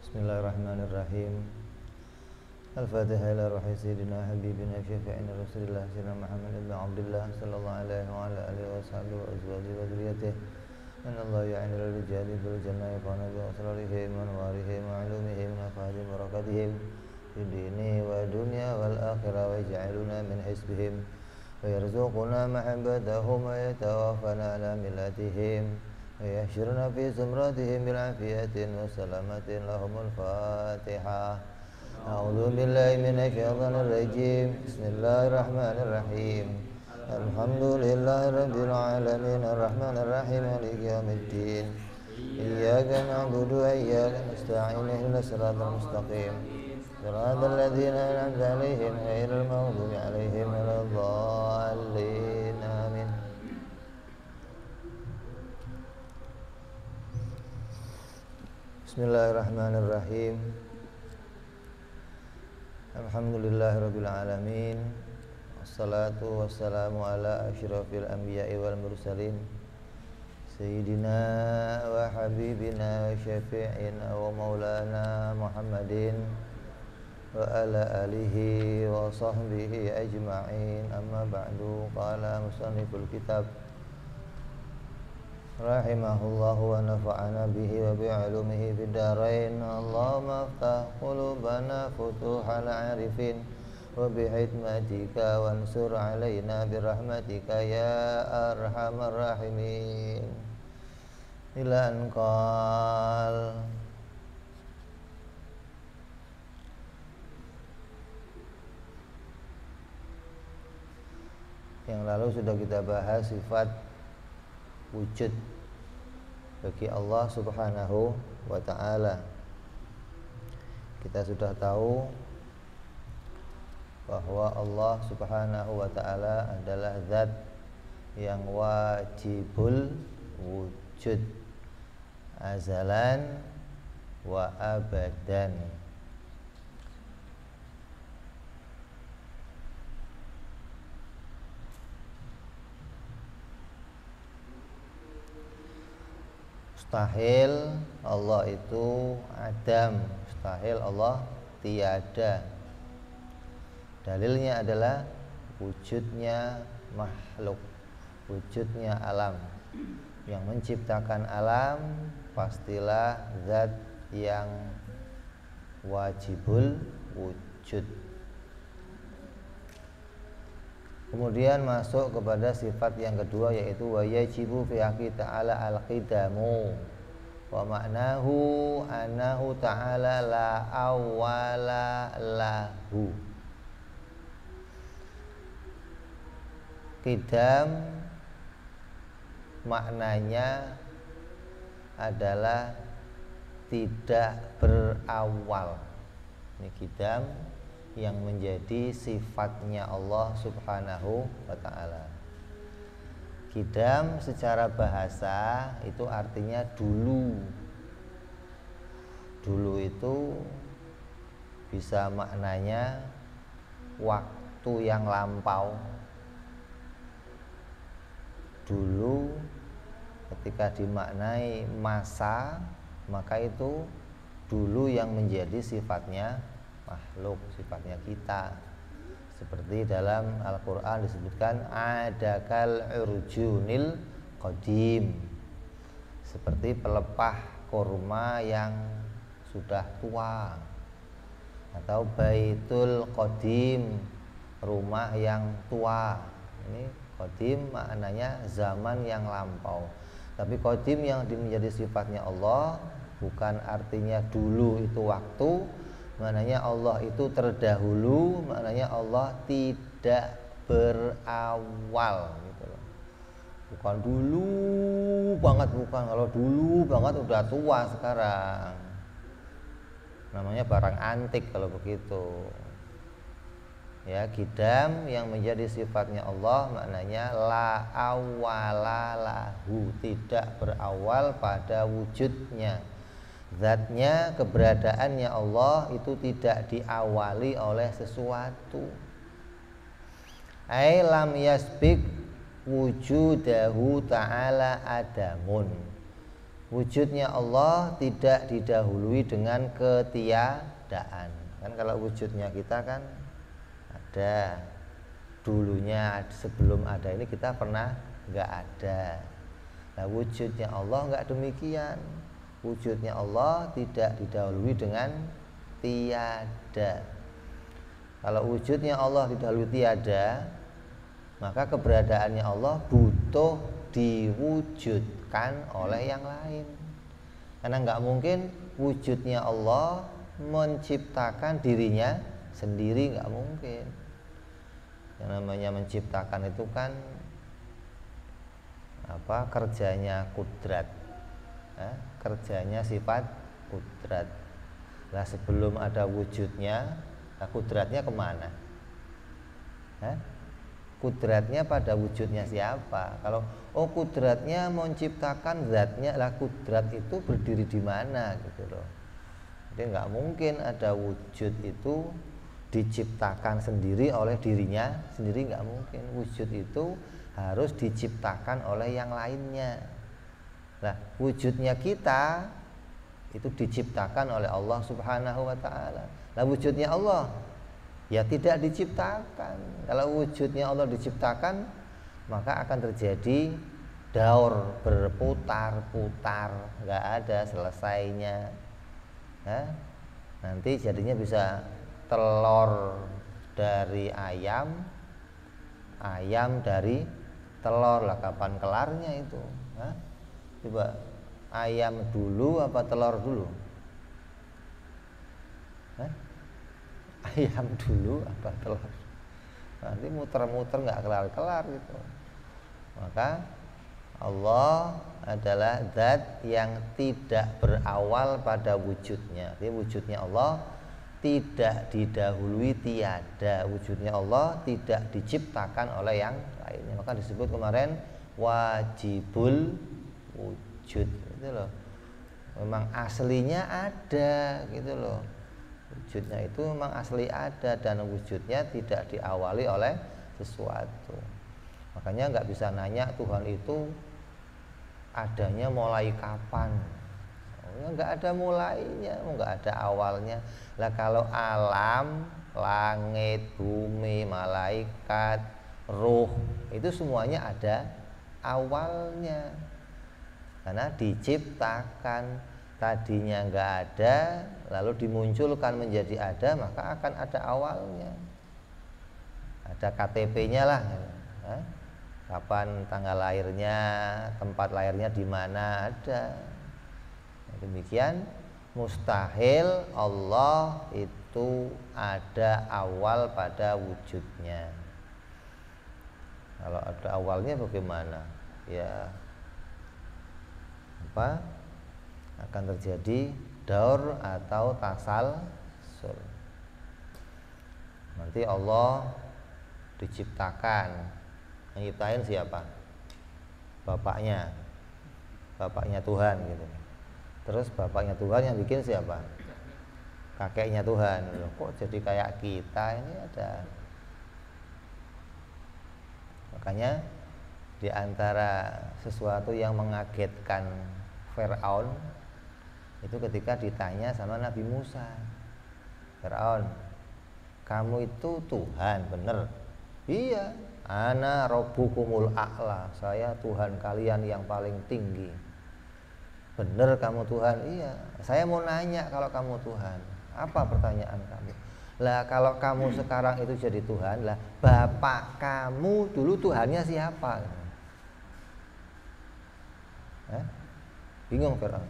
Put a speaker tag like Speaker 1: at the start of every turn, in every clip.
Speaker 1: Bismillahirrahmanirrahim. Al-Fatihah ila ruhi sayyidina habibina syafi'ina Rasulillah sayyidina Muhammad ibn Abdullah sallallahu alaihi wa ala alihi wa sahbihi wa azwajihi wa dzurriyyatihi. Inna Allah ya'inu lil-rijali bil jannati yaqana bi asrarihim wa anwarihim wa 'ulumihim wa fadhim barakatihim fi dini wa dunya wal akhirah wa yaj'aluna min hisbihim wa yarzuquna mahabbatahum wa yatawaffana ala millatihim ويحشرنا في زمرتهم بالعافية وسلامة لهم الفاتحة. أعوذ بالله من الشيطان الرجيم. بسم الله الرحمن الرحيم. الحمد لله رب العالمين الرحمن الرحيم مالك يوم الدين. إياك نعبد وإياك نستعين اهدنا الصراط المستقيم صراط الذين أنعمت عليهم غير المغضوب عليهم ولا الضالين آمين. Bismillahirrahmanirrahim. Alhamdulillahirabbil alamin. Wassalatu wassalamu ala asyrafil anbiya'i wal mursalin sayyidina wa habibina wa syafi'ina wa maulana Muhammadin wa ala alihi wa sahbihi ajma'in. Amma ba'du. Qala musanniful kitab rahimahullahu wa nafa'ana bihi wa bi'ulumihi fid dharain. Allahumma aftah qulubana futuhal arifin wa bihikmatika wansur alaina birahmatika ya arhamar rahimin. Ila anqal yang lalu sudah kita bahas sifat wujud bagi Allah Subhanahu wa ta'ala. Kita sudah tahu bahwa Allah Subhanahu wa ta'ala adalah zat yang wajibul wujud azalan wa abadan. Mustahil Allah itu adam, mustahil Allah tiada. Dalilnya adalah wujudnya makhluk, wujudnya alam. Yang menciptakan alam pastilah zat yang wajibul wujud. Kemudian masuk kepada sifat yang kedua, yaitu wa yajibu fi haqqi ta'ala al-qidamu wa ma'nahu annahu ta'ala la awwala lahu. Qidam maknanya adalah tidak berawal. Ini qidam yang menjadi sifatnya Allah Subhanahu wa ta'ala. Qidam secara bahasa itu artinya dulu. Dulu itu bisa maknanya waktu yang lampau. Dulu ketika dimaknai masa, maka itu dulu yang menjadi sifatnya makhluk, sifatnya kita. Seperti dalam Al-Quran disebutkan adakal urjunil qadim, seperti pelepah kurma yang sudah tua, atau baitul qadim, rumah yang tua. Ini qadim maknanya zaman yang lampau. Tapi qadim yang menjadi sifatnya Allah bukan artinya dulu itu waktu, maknanya Allah itu terdahulu, maknanya Allah tidak berawal gitu loh. Bukan dulu banget, bukan. Kalau dulu banget udah tua sekarang. Namanya barang antik kalau begitu. Ya, qidam yang menjadi sifatnya Allah maknanya la awwala lahu, tidak berawal pada wujudnya. Zatnya, keberadaannya Allah itu tidak diawali oleh sesuatu. Ai lam yasbik wujudahu ta'ala adamun. Wujudnya Allah tidak didahului dengan ketiadaan. Kan kalau wujudnya kita kan ada, dulunya sebelum ada ini kita pernah nggak ada. Nah wujudnya Allah nggak demikian. Wujudnya Allah tidak didahului dengan tiada. Kalau wujudnya Allah didahului tiada, maka keberadaannya Allah butuh diwujudkan oleh yang lain. Karena nggak mungkin wujudnya Allah menciptakan dirinya sendiri, nggak mungkin. Yang namanya menciptakan itu kan kerjanya kudrat, kerjanya sifat kudrat. Nah sebelum ada wujudnya, kudratnya kemana? Kudratnya pada wujudnya siapa? Kalau kudratnya menciptakan zatnya, lah kudrat itu berdiri di mana gitu loh. Jadi nggak mungkin ada wujud itu diciptakan sendiri oleh dirinya sendiri, nggak mungkin. Wujud itu harus diciptakan oleh yang lainnya. Nah wujudnya kita itu diciptakan oleh Allah Subhanahu wa ta'ala. Nah wujudnya Allah ya tidak diciptakan. Kalau wujudnya Allah diciptakan, maka akan terjadi daur, berputar-putar, nggak ada selesainya. Nanti jadinya bisa telur dari ayam, ayam dari telur. Lah kapan kelarnya itu? Coba ayam dulu apa telur dulu? Ayam dulu apa telur? Nanti muter-muter nggak kelar-kelar gitu. Maka Allah adalah zat yang tidak berawal pada wujudnya. Jadi wujudnya Allah tidak didahului tiada. Wujudnya Allah tidak diciptakan oleh yang lainnya. Maka disebut kemarin wajibul wujud gitu loh. Memang aslinya ada gitu loh. Wujudnya itu memang asli ada dan wujudnya tidak diawali oleh sesuatu. Makanya nggak bisa nanya Tuhan itu adanya mulai kapan. Nggak ada mulainya, nggak ada awalnya. Lah kalau alam, langit, bumi, malaikat, ruh itu semuanya ada awalnya. Karena diciptakan, tadinya nggak ada, lalu dimunculkan menjadi ada, maka akan ada awalnya. Ada KTP-nya lah. Kapan tanggal lahirnya, tempat lahirnya di mana ada. Demikian mustahil Allah itu ada awal pada wujudnya. Kalau ada awalnya bagaimana? Ya akan terjadi daur atau tasalsul. Nanti Allah diciptakan, yang nyiptain siapa? Bapaknya Tuhan gitu. Terus bapaknya Tuhan yang bikin siapa? Kakeknya Tuhan. Loh, kok jadi kayak kita ini ada? Makanya di antara sesuatu yang mengagetkan Firaun itu ketika ditanya sama Nabi Musa, Firaun, kamu itu Tuhan bener? Iya, ana rabbukumul a'la, saya Tuhan kalian yang paling tinggi. Bener kamu Tuhan? Iya. Saya mau nanya, kalau kamu Tuhan, apa pertanyaan kamu? Lah kalau kamu sekarang itu jadi Tuhan, lah bapak kamu dulu Tuhannya siapa? Bingung Firaun.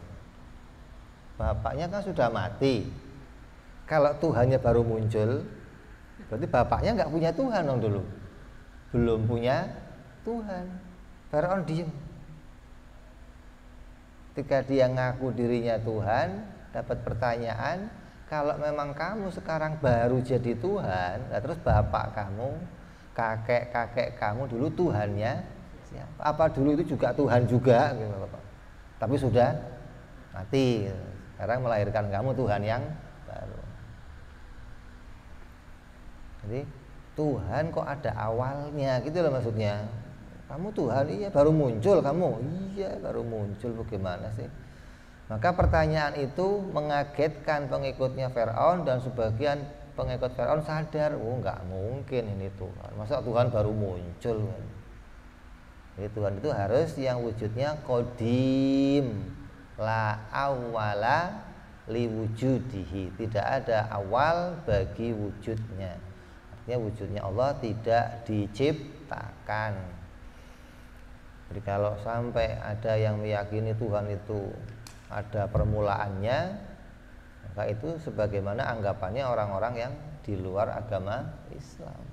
Speaker 1: Bapaknya kan sudah mati. Kalau Tuhannya baru muncul, berarti bapaknya nggak punya Tuhan dong dulu. Belum punya Tuhan. Firaun diem. Ketika dia ngaku dirinya Tuhan, dapat pertanyaan, kalau memang kamu sekarang baru jadi Tuhan, nah terus bapak kamu, kakek kamu dulu Tuhannya siapa? Apa dulu itu juga Tuhan juga? Tapi sudah mati. Sekarang melahirkan kamu Tuhan yang baru. Jadi Tuhan kok ada awalnya gitu loh maksudnya. Kamu Tuhan, iya baru muncul kamu. Iya baru muncul, bagaimana sih? Maka pertanyaan itu mengagetkan pengikutnya Firaun, dan sebagian pengikut Firaun sadar, oh nggak mungkin ini Tuhan, masa Tuhan baru muncul. Jadi Tuhan itu harus yang wujudnya qadim, la awwala liwujudihi, tidak ada awal bagi wujudnya. Artinya wujudnya Allah tidak diciptakan. Jadi kalau sampai ada yang meyakini Tuhan itu ada permulaannya, maka itu sebagaimana anggapannya orang-orang yang di luar agama Islam.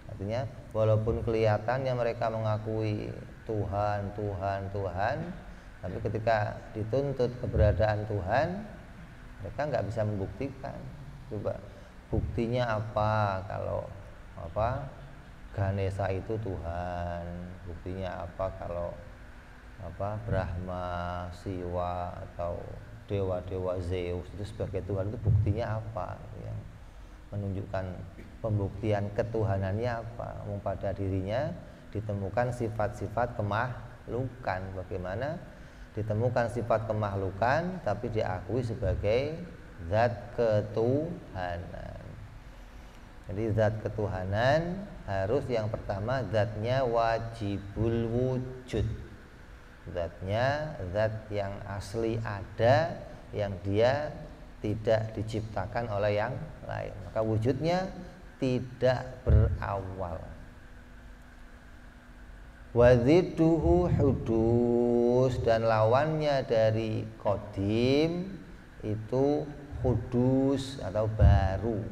Speaker 1: Artinya walaupun kelihatannya mereka mengakui Tuhan, tapi ketika dituntut keberadaan Tuhan, mereka nggak bisa membuktikan. Coba buktinya apa kalau Ganesha itu Tuhan? Buktinya apa kalau Brahma, Siwa atau dewa-dewa Zeus itu sebagai Tuhan, itu buktinya apa yang menunjukkan pembuktian ketuhanannya apa? Pada dirinya ditemukan sifat-sifat kemahlukan. Bagaimana ditemukan sifat kemahlukan tapi diakui sebagai zat ketuhanan. Jadi zat ketuhanan harus yang pertama zatnya wajibul wujud. Zatnya zat yang asli ada, yang dia tidak diciptakan oleh yang lain. Maka wujudnya tidak berawal. Waziduhu hudus, dan lawannya dari qadim itu hudus atau baru.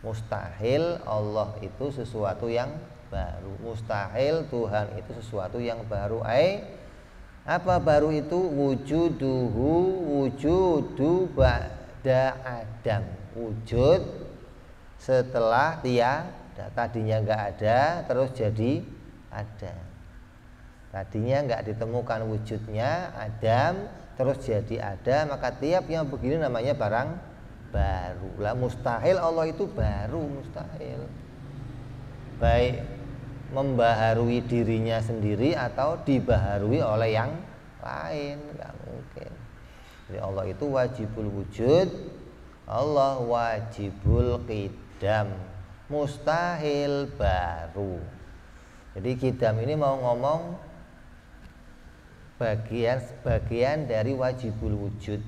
Speaker 1: Mustahil Allah itu sesuatu yang baru. Mustahil Tuhan itu sesuatu yang baru. Apa baru itu? Wujuduhu wujudu ba'da adam. Wujud setelah tiada. Tadinya enggak ada terus jadi ada. Tadinya enggak ditemukan wujudnya, Adam, terus jadi ada, maka tiap yang begini namanya barang baru. Lah mustahil Allah itu baru, mustahil. Baik membaharui dirinya sendiri atau dibaharui oleh yang lain, nggak mungkin. Jadi Allah itu wajibul wujud, Allah wajibul qidam, mustahil baru. Jadi qidam ini mau ngomong bagian dari wajibul wujud.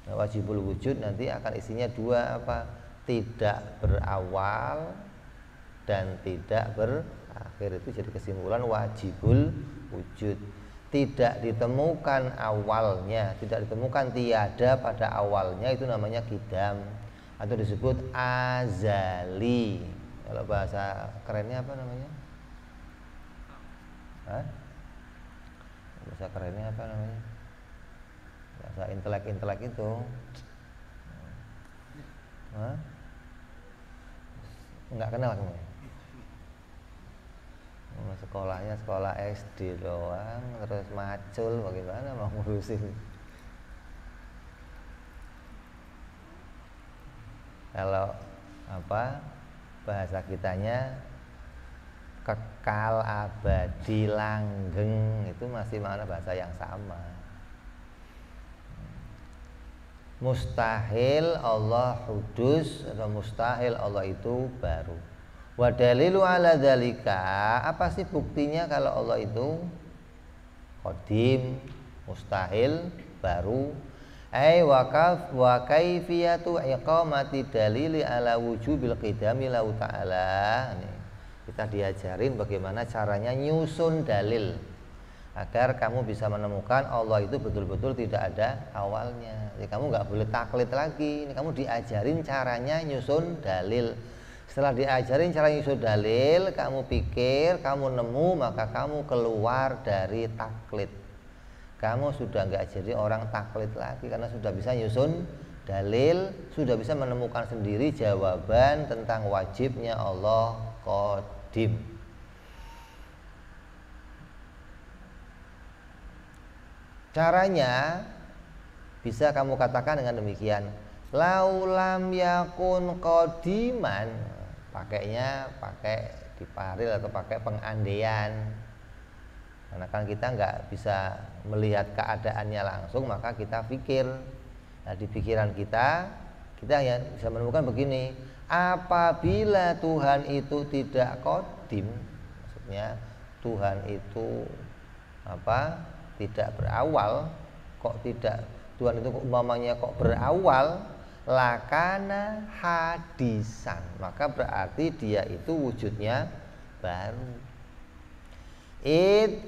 Speaker 1: Nah, wajibul wujud nanti akan isinya dua, apa? Tidak berawal dan tidak berakhir. Itu jadi kesimpulan wajibul wujud. Tidak ditemukan awalnya, tidak ditemukan tiada pada awalnya, itu namanya qidam atau disebut azali. Kalau bahasa kerennya apa namanya? Bahasa kerennya apa namanya? Bahasa intelek itu. Enggak kenal kamu ya? Sekolahnya sekolah SD doang, terus macul, bagaimana mau ngurusin? Kalau bahasa kitanya kekal, abadi, langgeng, itu masih mana bahasa yang sama. Mustahil Allah hudus atau mustahil Allah itu baru. Wa dalilu ala dzalika, apa sih buktinya kalau Allah itu qadim, mustahil, baru? Wa kaifiyatu iqamati dalili ala wujubil qidami lahu ta'ala. Kita diajarin bagaimana caranya nyusun dalil agar kamu bisa menemukan Allah itu betul-betul tidak ada awalnya. Jadi kamu nggak boleh taklid lagi. Ini kamu diajarin caranya nyusun dalil. Setelah diajarin cara nyusun dalil, kamu pikir, kamu nemu, maka kamu keluar dari taklid. Kamu sudah nggak jadi orang taklid lagi karena sudah bisa nyusun dalil, sudah bisa menemukan sendiri jawaban tentang wajibnya Allah qadim. Caranya bisa kamu katakan dengan demikian, laulam yakun qadiman, pakai diparil atau pakai pengandean. Karena kan kita nggak bisa melihat keadaannya langsung, maka kita pikir. Nah, di pikiran kita hanya bisa menemukan begini, apabila Tuhan itu tidak qadim, maksudnya Tuhan itu tidak berawal, Tuhan itu umpamanya kok berawal, lakana hadisan, maka berarti dia itu wujudnya baru.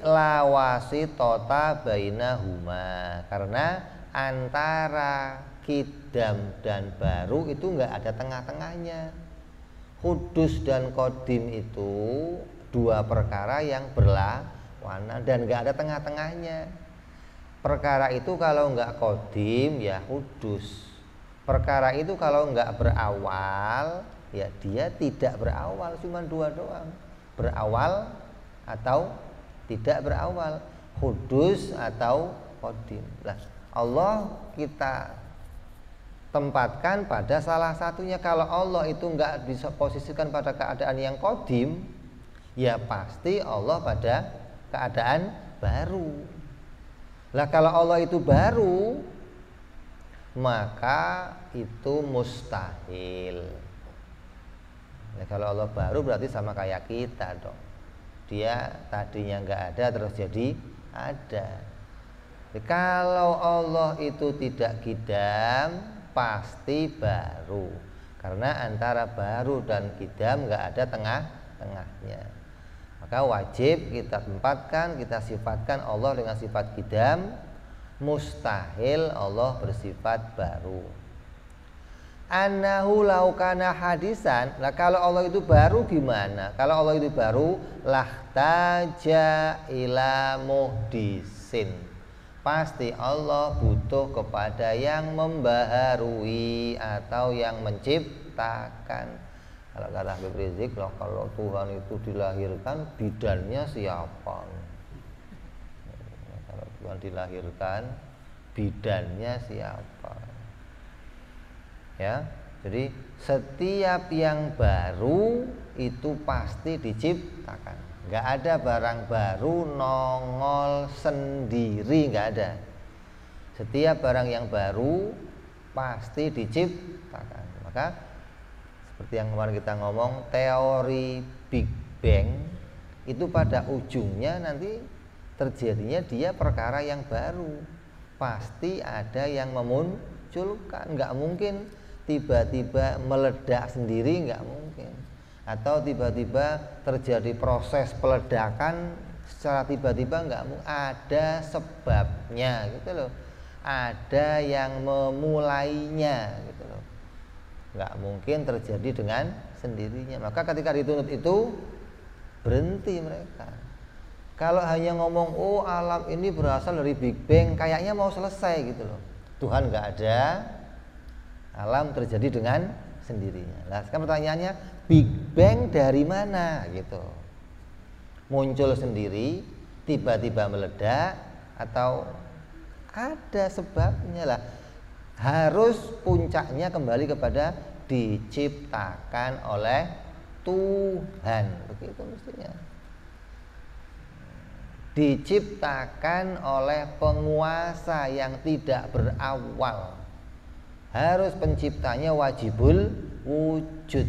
Speaker 1: Lawasi tota bainahuma, karena antara kidam dan baru itu enggak ada tengah-tengahnya. Hudus dan qadim itu dua perkara yang berlawanan dan enggak ada tengah-tengahnya. Perkara itu kalau enggak qadim ya hudus. Perkara itu kalau enggak berawal ya dia tidak berawal, cuma dua doang. Berawal atau tidak berawal, hudus atau qadim. Nah, Allah kita tempatkan pada salah satunya. Kalau Allah itu enggak bisa posisikan pada keadaan yang qadim, ya pasti Allah pada keadaan baru. Lah kalau Allah itu baru, maka itu mustahil. Nah, kalau Allah baru berarti sama kayak kita dong. Dia tadinya enggak ada terus jadi ada. Kalau Allah itu tidak kidam, pasti baru. Karena antara baru dan kidam enggak ada tengah-tengahnya. Maka wajib kita tempatkan, kita sifatkan Allah dengan sifat kidam. Mustahil Allah bersifat baru. Annahu laukana hadisan. Nah, kalau Allah itu baru gimana? Kalau Allah itu baru, lahtaja ila muhdisin. Pasti Allah butuh kepada yang membaharui atau yang menciptakan. Kalau kata Habib Rizik, kalau Tuhan itu dilahirkan, bidannya siapa? Kalau Tuhan dilahirkan, bidannya siapa? Ya, jadi setiap yang baru itu pasti diciptakan. Nggak ada barang baru nongol sendiri, nggak ada. Setiap barang yang baru pasti diciptakan. Maka seperti yang kemarin kita ngomong, teori Big Bang itu pada ujungnya nanti terjadinya dia perkara yang baru. Pasti ada yang memunculkan, nggak mungkin tiba-tiba meledak sendiri, nggak mungkin. Atau tiba-tiba terjadi proses peledakan secara tiba-tiba, nggak mungkin. Ada sebabnya gitu loh. Ada yang memulainya gitu loh. Nggak mungkin terjadi dengan sendirinya. Maka ketika dituntut itu berhenti mereka. Kalau hanya ngomong oh alam ini berasal dari Big Bang, kayaknya mau selesai gitu loh. Tuhan nggak ada, alam terjadi dengan sendirinya. Nah, sekarang pertanyaannya, Big Bang dari mana gitu? Muncul sendiri, tiba-tiba meledak, atau ada sebabnya lah? Harus puncaknya kembali kepada diciptakan oleh Tuhan, begitu mestinya. Diciptakan oleh penguasa yang tidak berawal. Harus penciptanya wajibul wujud.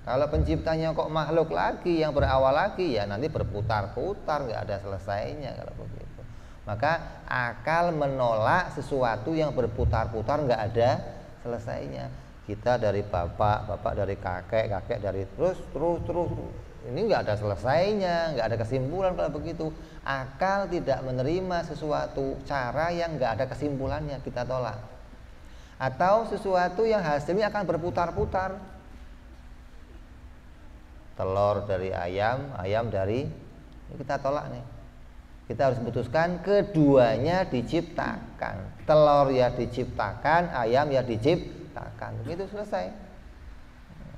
Speaker 1: Kalau penciptanya kok makhluk lagi yang berawal lagi, ya nanti berputar-putar, nggak ada selesainya kalau begitu. Maka akal menolak sesuatu yang berputar-putar, nggak ada selesainya. Kita dari bapak dari kakek dari terus. Ini nggak ada selesainya, nggak ada kesimpulan kalau begitu. Akal tidak menerima sesuatu cara yang nggak ada kesimpulannya, kita tolak. Atau sesuatu yang hasilnya akan berputar-putar. Telur dari ayam dari, ini kita tolak nih. Kita harus putuskan keduanya diciptakan. Telur ya diciptakan, ayam ya diciptakan. Begitu selesai.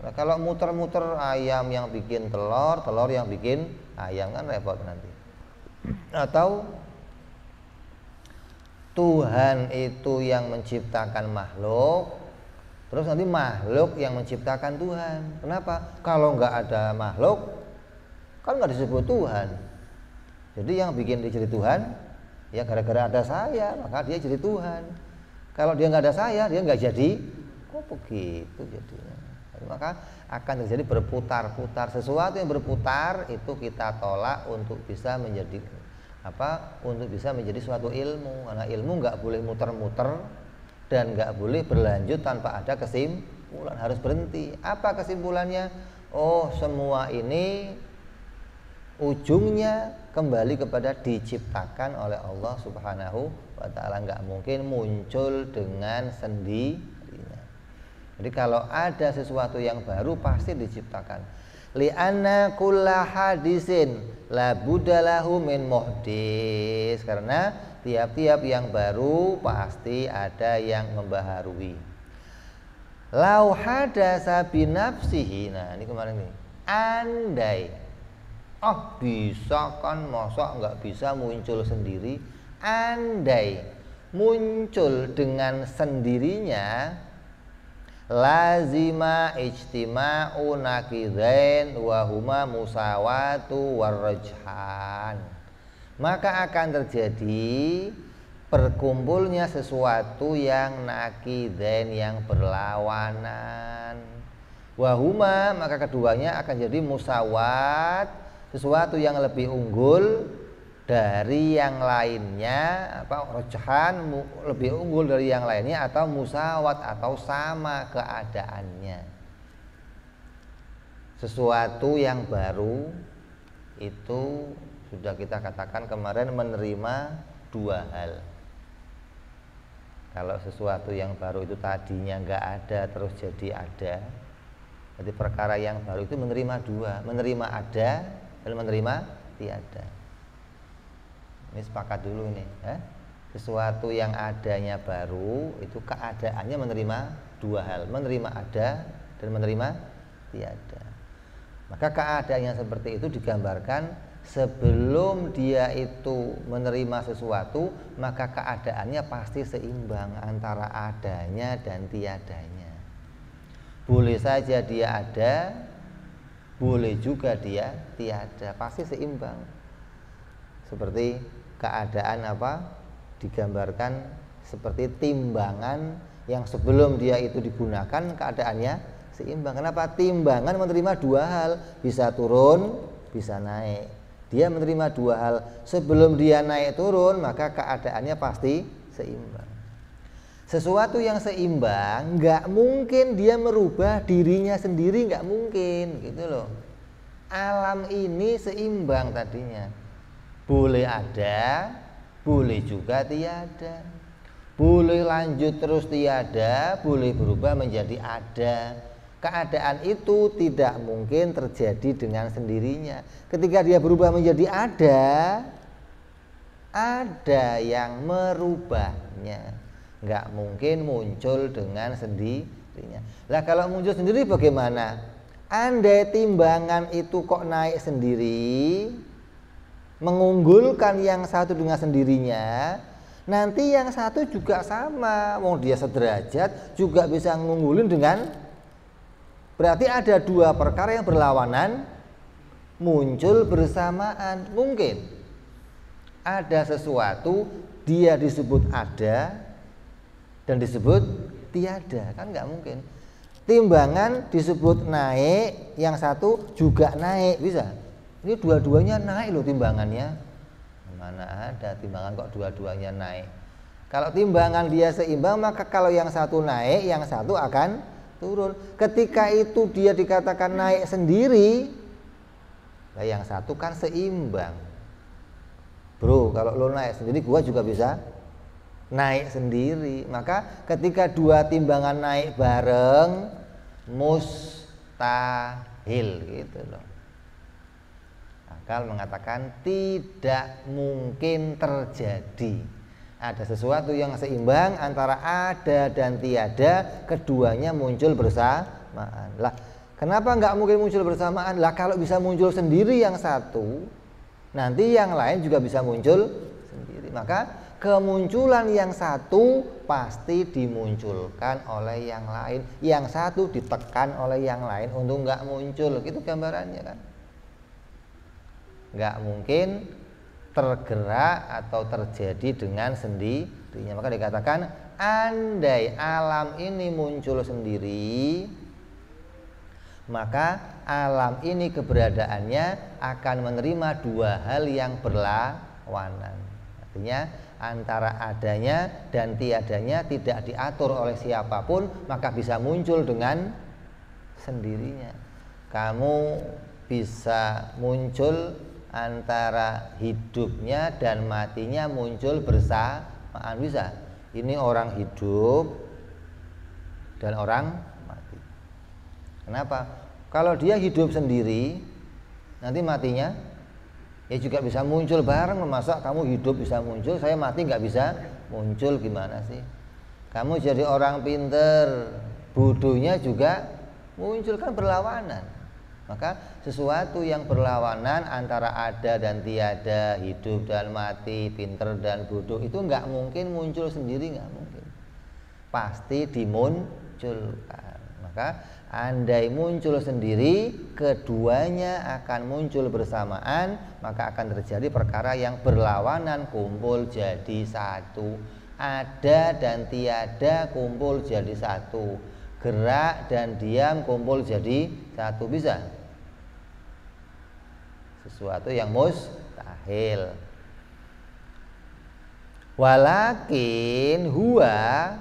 Speaker 1: Nah, kalau muter-muter ayam yang bikin telur yang bikin ayam, kan repot nanti. Atau Tuhan itu yang menciptakan makhluk, terus nanti makhluk yang menciptakan Tuhan. Kenapa? Kalau nggak ada makhluk, kan nggak disebut Tuhan. Jadi yang bikin dia jadi Tuhan, ya gara-gara ada saya, maka dia jadi Tuhan. Kalau dia nggak ada saya, dia nggak jadi. Kok begitu jadinya? Maka akan terjadi berputar-putar. Sesuatu yang berputar itu kita tolak untuk bisa menjadi apa? Untuk bisa menjadi suatu ilmu. Karena ilmu nggak boleh muter-muter dan nggak boleh berlanjut tanpa ada kesimpulan. Harus berhenti. Apa kesimpulannya? Oh, semua ini ujungnya kembali kepada diciptakan oleh Allah Subhanahu wa ta'ala, nggak mungkin muncul dengan sendirinya. Jadi kalau ada sesuatu yang baru pasti diciptakan. Li'anna kulla hadisin la budalahu min muhdis, karena tiap-tiap yang baru pasti ada yang membaharui. Lau hadasa binafsihi, nah ini kemarin nih, andai bisa kan, masa nggak bisa muncul sendiri. Andai muncul dengan sendirinya, lazima ijtima'u naqidain wa huma musawatu warrajhan, maka akan terjadi berkumpulnya sesuatu yang naqidain, yang berlawanan. Wahuma, maka keduanya akan jadi musawat, sesuatu yang lebih unggul dari yang lainnya, apa rajhan, lebih unggul dari yang lainnya, atau musawat, atau sama keadaannya. Sesuatu yang baru itu sudah kita katakan kemarin menerima dua hal. Kalau sesuatu yang baru itu tadinya nggak ada terus jadi ada, jadi perkara yang baru itu menerima dua, menerima ada dan menerima tiada. Ini sepakat dulu ini, sesuatu yang adanya baru itu keadaannya menerima dua hal, menerima ada dan menerima tiada. Maka keadaan yang seperti itu digambarkan sebelum dia itu menerima sesuatu, maka keadaannya pasti seimbang antara adanya dan tiadanya. Boleh saja dia ada, boleh juga dia tiada, pasti seimbang. Seperti keadaan apa? Digambarkan seperti timbangan yang sebelum dia itu digunakan keadaannya seimbang. Kenapa? Timbangan menerima dua hal, bisa turun, bisa naik. Dia menerima dua hal, sebelum dia naik turun maka keadaannya pasti seimbang. Sesuatu yang seimbang nggak mungkin dia merubah dirinya sendiri, nggak mungkin gitu loh. Alam ini seimbang tadinya, boleh ada, boleh juga tiada, boleh lanjut terus tiada, boleh berubah menjadi ada. Keadaan itu tidak mungkin terjadi dengan sendirinya. Ketika dia berubah menjadi ada yang merubahnya. Nggak mungkin muncul dengan sendirinya. Lah kalau muncul sendiri bagaimana? Andai timbangan itu kok naik sendiri, mengunggulkan yang satu dengan sendirinya, nanti yang satu juga sama. Wong dia sederajat juga bisa ngunggulin dengan, berarti ada dua perkara yang berlawanan muncul bersamaan. Mungkin ada sesuatu dia disebut ada dan disebut tiada, kan nggak mungkin. Timbangan disebut naik, yang satu juga naik, bisa? Ini dua-duanya naik loh timbangannya. Mana ada timbangan kok dua-duanya naik? Kalau timbangan dia seimbang, maka kalau yang satu naik, yang satu akan turun. Ketika itu dia dikatakan naik sendiri, nah yang satu kan seimbang. Bro, kalau lo naik sendiri, gua juga bisa naik sendiri. Maka ketika dua timbangan naik bareng, mustahil gitu loh. Akal mengatakan tidak mungkin terjadi. Ada sesuatu yang seimbang antara ada dan tiada, keduanya muncul bersamaan. Lah, kenapa nggak mungkin muncul bersamaan? Lah kalau bisa muncul sendiri yang satu, nanti yang lain juga bisa muncul sendiri. Maka kemunculan yang satu pasti dimunculkan oleh yang lain, yang satu ditekan oleh yang lain untuk nggak muncul. Gitu gambarannya kan. Nggak mungkin tergerak atau terjadi dengan sendirinya. Maka dikatakan andai alam ini muncul sendiri, maka alam ini keberadaannya akan menerima dua hal yang berlawanan. Artinya antara adanya dan tiadanya tidak diatur oleh siapapun, maka bisa muncul dengan sendirinya. Kamu bisa muncul antara hidupnya dan matinya muncul bersamaan, bisa. Ini orang hidup dan orang mati. Kenapa? Kalau dia hidup sendiri, nanti matinya ya juga bisa muncul bareng. Masa kamu hidup bisa muncul, saya mati nggak bisa muncul, gimana sih? Kamu jadi orang pinter, bodohnya juga muncul, kan berlawanan. Maka sesuatu yang berlawanan antara ada dan tiada, hidup dan mati, pinter dan bodoh, itu nggak mungkin muncul sendiri, nggak mungkin. Pasti dimunculkan. Maka andai muncul sendiri, keduanya akan muncul bersamaan, maka akan terjadi perkara yang berlawanan kumpul jadi satu. Ada dan tiada kumpul jadi satu. Gerak dan diam kumpul jadi satu, bisa. Sesuatu yang mustahil. Walakin huwa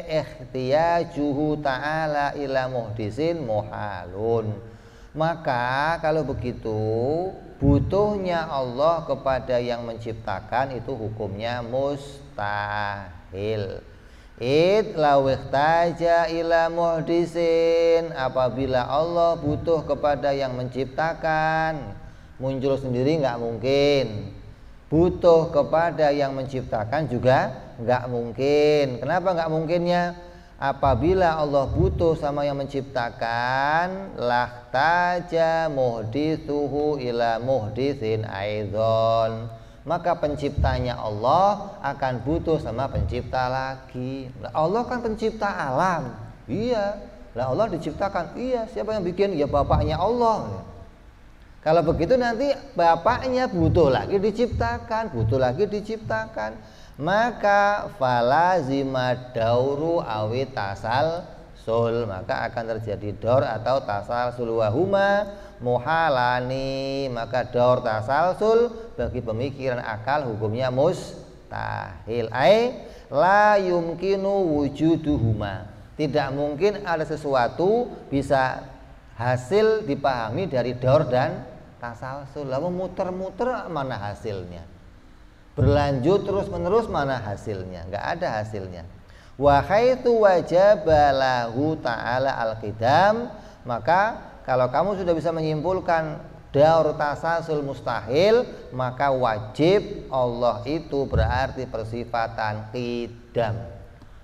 Speaker 1: ikhtiyajuhu ta'ala ila muhdisin muhalun. Maka kalau begitu, butuhnya Allah kepada yang menciptakan itu hukumnya mustahil. Law ikhtaja ila muhdisin, apabila Allah butuh kepada yang menciptakan, muncul sendiri nggak mungkin. Butuh kepada yang menciptakan juga nggak mungkin. Kenapa nggak mungkinnya? Apabila Allah butuh sama yang menciptakan, lahtaja muhdithuhu ila muhdithin aidzon, maka penciptanya Allah akan butuh sama pencipta lagi. Allah kan pencipta alam, iya. Lah Allah diciptakan, iya. Siapa yang bikin? Ya bapaknya Allah. Kalau begitu nanti bapaknya butuh lagi diciptakan, butuh lagi diciptakan. Maka falazima dauru awi tasal sul, maka akan terjadi daur atau tasal sul, wahuma muhalani. Maka daur tasal sul bagi pemikiran akal hukumnya mustahil. La yumkinu wujuduhuma, tidak mungkin ada sesuatu bisa hasil dipahami dari daur dan tasalsul. Lalu muter-muter mana hasilnya? Berlanjut terus menerus mana hasilnya? Nggak ada hasilnya. Wa haitsu wajaba lahu ta'ala al-qidam, maka kalau kamu sudah bisa menyimpulkan daur tasalsul mustahil, maka wajib Allah itu berarti persifatan qidam.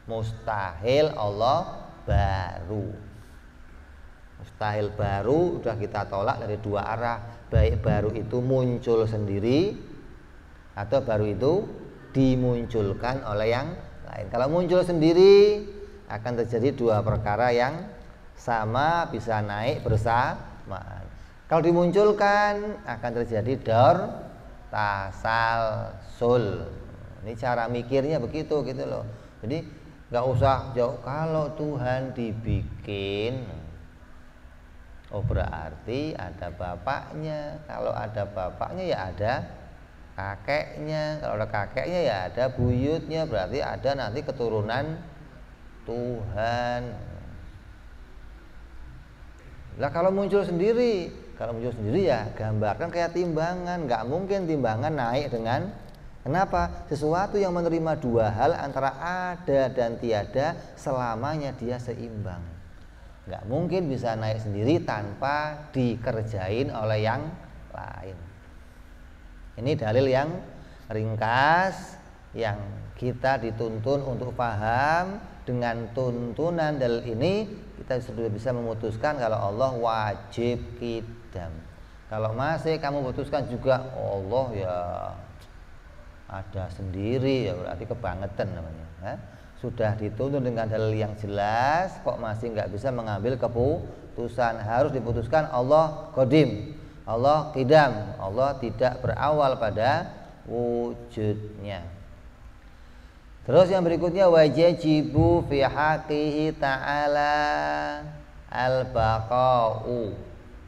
Speaker 1: Mustahil Allah baru. Mustahil baru sudah kita tolak dari dua arah, baik baru itu muncul sendiri atau baru itu dimunculkan oleh yang lain. Kalau muncul sendiri akan terjadi dua perkara yang sama, bisa naik bersamaan. Kalau dimunculkan akan terjadi daur tasalsul. Ini cara mikirnya begitu gitu loh. Jadi nggak usah jauh. Kalau Tuhan dibikin, oh berarti ada bapaknya. Kalau ada bapaknya ya ada kakeknya. Kalau ada kakeknya ya ada buyutnya. Berarti ada nanti keturunan Tuhan. Lah kalau muncul sendiri ya gambarkan kayak timbangan. Nggak mungkin timbangan naik dengan, kenapa? Sesuatu yang menerima dua hal antara ada dan tiada, selamanya dia seimbang. Nggak mungkin bisa naik sendiri tanpa dikerjain oleh yang lain. Ini dalil yang ringkas yang kita dituntun untuk paham. Dengan tuntunan dalil ini kita sudah bisa memutuskan kalau Allah wajib qidam. Kalau masih kamu putuskan juga Allah ya ada sendiri, ya berarti kebangetan namanya. Sudah dituntun dengan dalil yang jelas kok masih nggak bisa mengambil keputusan. Harus diputuskan Allah qadim, Allah qidam, Allah tidak berawal pada wujudnya. Terus yang berikutnya wajibu fi haqqihi ta'ala al-baqa'u